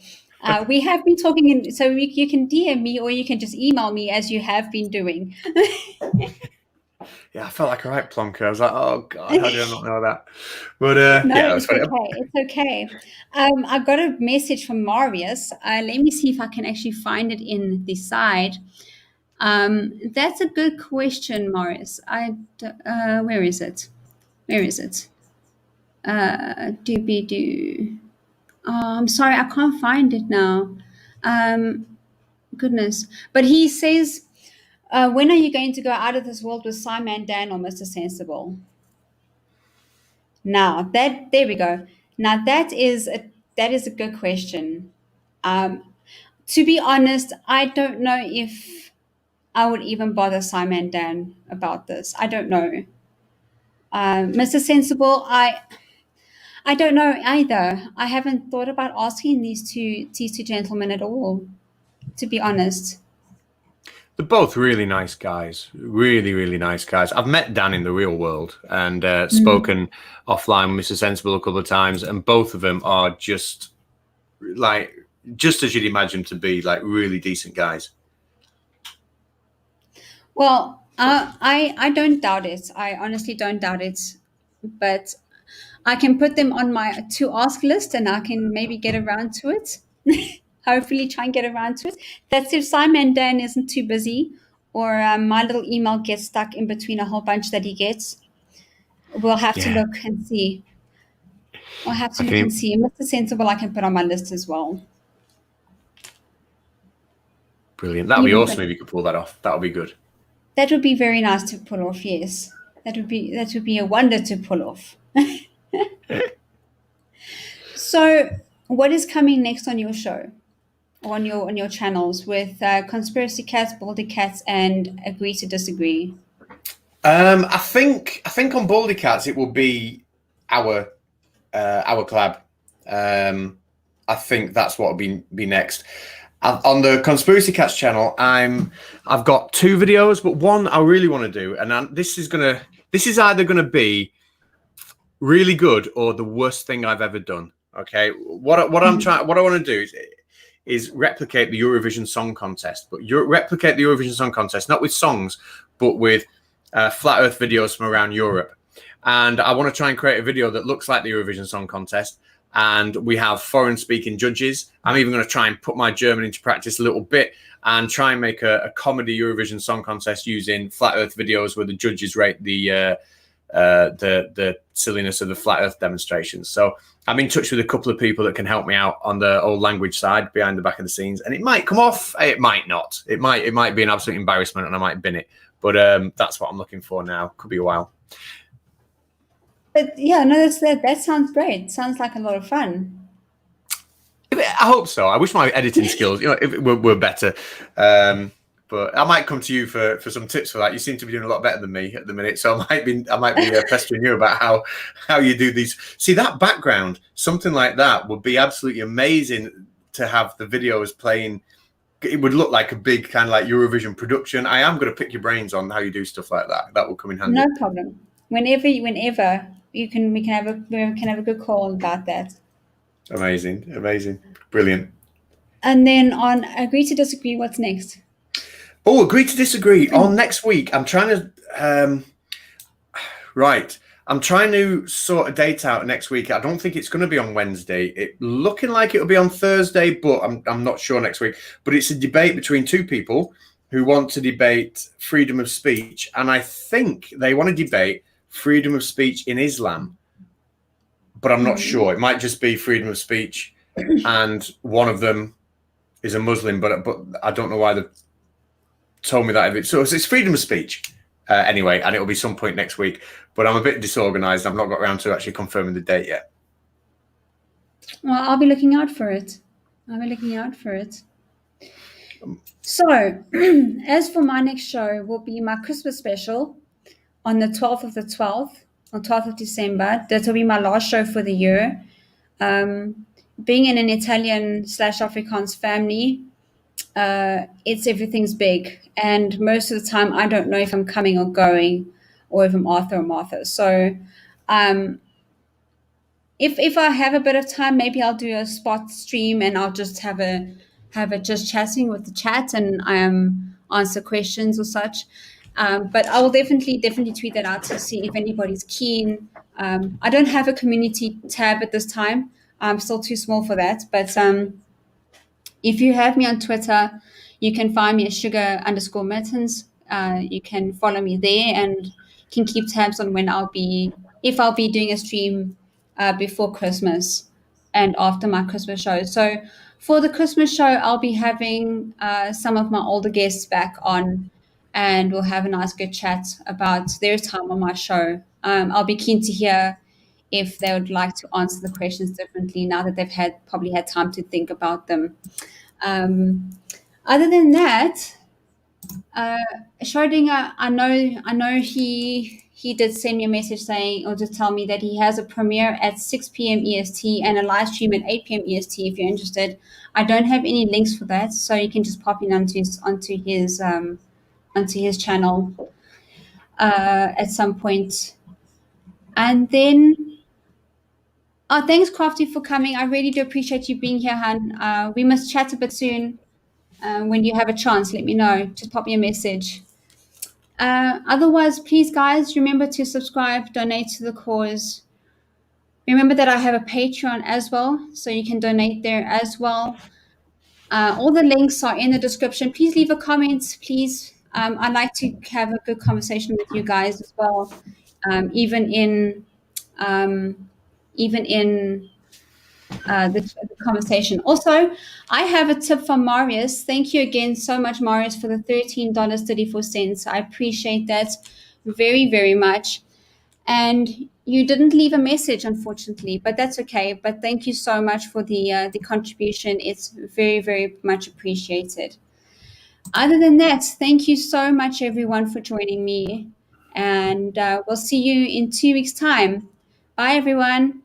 We have been talking, so you can DM me or you can just email me, as you have been doing. Yeah, I felt like a right plonker. I was like, oh God, how did I not know that? But no, yeah, it's okay. It's okay. I got a message from Marius. Let me see if I can actually find it in the side. That's a good question, Marius. Where is it? Doobie-doo. I'm sorry, I can't find it now. Goodness. But he says, when are you going to go out of this world with Simon Dan or Mr. Sensible? Now, there we go. Now, that is a good question. To be honest, I don't know if I would even bother Simon Dan about this. I don't know. Mr. Sensible, I don't know either. I haven't thought about asking these two gentlemen at all, to be honest. They're both really nice guys. Really, really nice guys. I've met Dan in the real world and spoken offline with Mr. Sensible a couple of times, and both of them are just as you'd imagine to be, like really decent guys. Well, I don't doubt it. I honestly don't doubt it. But I can put them on my to ask list, and I can maybe get around to it. Hopefully try and get around to it. That's if Simon Dan isn't too busy, or my little email gets stuck in between a whole bunch that he gets. We'll have to look and see. Mr. Sensible I can put on my list as well. Brilliant. That would be awesome if you could pull that off. That would be good. That would be very nice to pull off, yes. That would be a wonder to pull off. So what is coming next on your show? On your channels with Conspiracy Catz, Baldy Catz, and Agree to Disagree? I think on Baldy Catz it will be our collab. I think that's what will be next. On the Conspiracy Catz channel, I've got 2 videos, but one I really want to do, and this is either gonna be really good or the worst thing I've ever done. Okay, what I want to do is replicate the Eurovision Song Contest, but replicate the Eurovision Song Contest not with songs, but with flat Earth videos from around Europe. and I want to try and create a video that looks like the Eurovision Song Contest. And we have foreign speaking judges. I'm even going to try and put my German into practice a little bit and try and make a comedy Eurovision Song Contest using flat Earth videos where the judges rate the silliness of the flat Earth demonstrations. So I'm in touch with a couple of people that can help me out on the old language side behind the back of the scenes, and it might come off, it might not. It might be an absolute embarrassment, and I might bin it. But that's what I'm looking for now. Could be a while. But yeah, no, that sounds great. Sounds like a lot of fun. I hope so. I wish my editing skills, were better. But I might come to you for some tips for that. You seem to be doing a lot better than me at the minute, so I might be pestering you about how you do these. See, that background, something like that would be absolutely amazing to have the videos playing. It would look like a big kind of like Eurovision production. I am going to pick your brains on how you do stuff like that. That will come in handy. No problem. Whenever we can have a good call about that. Amazing, brilliant. And then on Agree to Disagree, what's next? Oh, Agree to Disagree on next week. I'm trying to I'm trying to sort a date out next week. I don't think it's going to be on Wednesday. It looking like it'll be on Thursday, but I'm not sure next week. But it's a debate between two people who want to debate freedom of speech, and I think they want to debate freedom of speech in Islam, but I'm not sure. It might just be freedom of speech, and one of them is a Muslim, but I don't know why they've told me that. So it's freedom of speech anyway, and it'll be some point next week. But I'm a bit disorganized. I've not got around to actually confirming the date yet. Well, I'll be looking out for it. So, as for my next show, will be my Christmas special on the 12th of the 12th, on 12th of December. That will be my last show for the year. Being in an Italian/Afrikaans family, everything's big, and most of the time I don't know if I'm coming or going, or if I'm Arthur or Martha. So, if I have a bit of time, maybe I'll do a spot stream, and I'll just have a just chatting with the chat and answer questions or such. But I will definitely tweet that out to see if anybody's keen. I don't have a community tab at this time. I'm still too small for that. But if you have me on Twitter, you can find me at sugar_mittens. You can follow me there and can keep tabs on if I'll be doing a stream before Christmas and after my Christmas show. So for the Christmas show, I'll be having some of my older guests back on, and we'll have a nice good chat about their time on my show. I'll be keen to hear if they would like to answer the questions differently now that they've probably had time to think about them. Other than that, Schrodinger, I know he did send me a message saying, or just tell me that he has a premiere at 6 p.m. EST and a live stream at 8 p.m. EST if you're interested. I don't have any links for that, so you can just pop in onto his channel at some point. And then, thanks, Crafty, for coming. I really do appreciate you being here, Han. We must chat a bit soon. When you have a chance, let me know. Just pop me a message. Otherwise, please, guys, remember to subscribe, donate to the cause. Remember that I have a Patreon as well, so you can donate there as well. All the links are in the description. Please leave a comment, please. I'd like to have a good conversation with you guys as well, even in the conversation. Also, I have a tip from Marius. Thank you again so much, Marius, for the $13.34. I appreciate that very, very much. And you didn't leave a message, unfortunately, but that's okay. But thank you so much for the contribution. It's very, very much appreciated. Other than that, thank you so much, everyone, for joining me. And we'll see you in 2 weeks' time. Bye, everyone.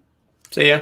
See ya.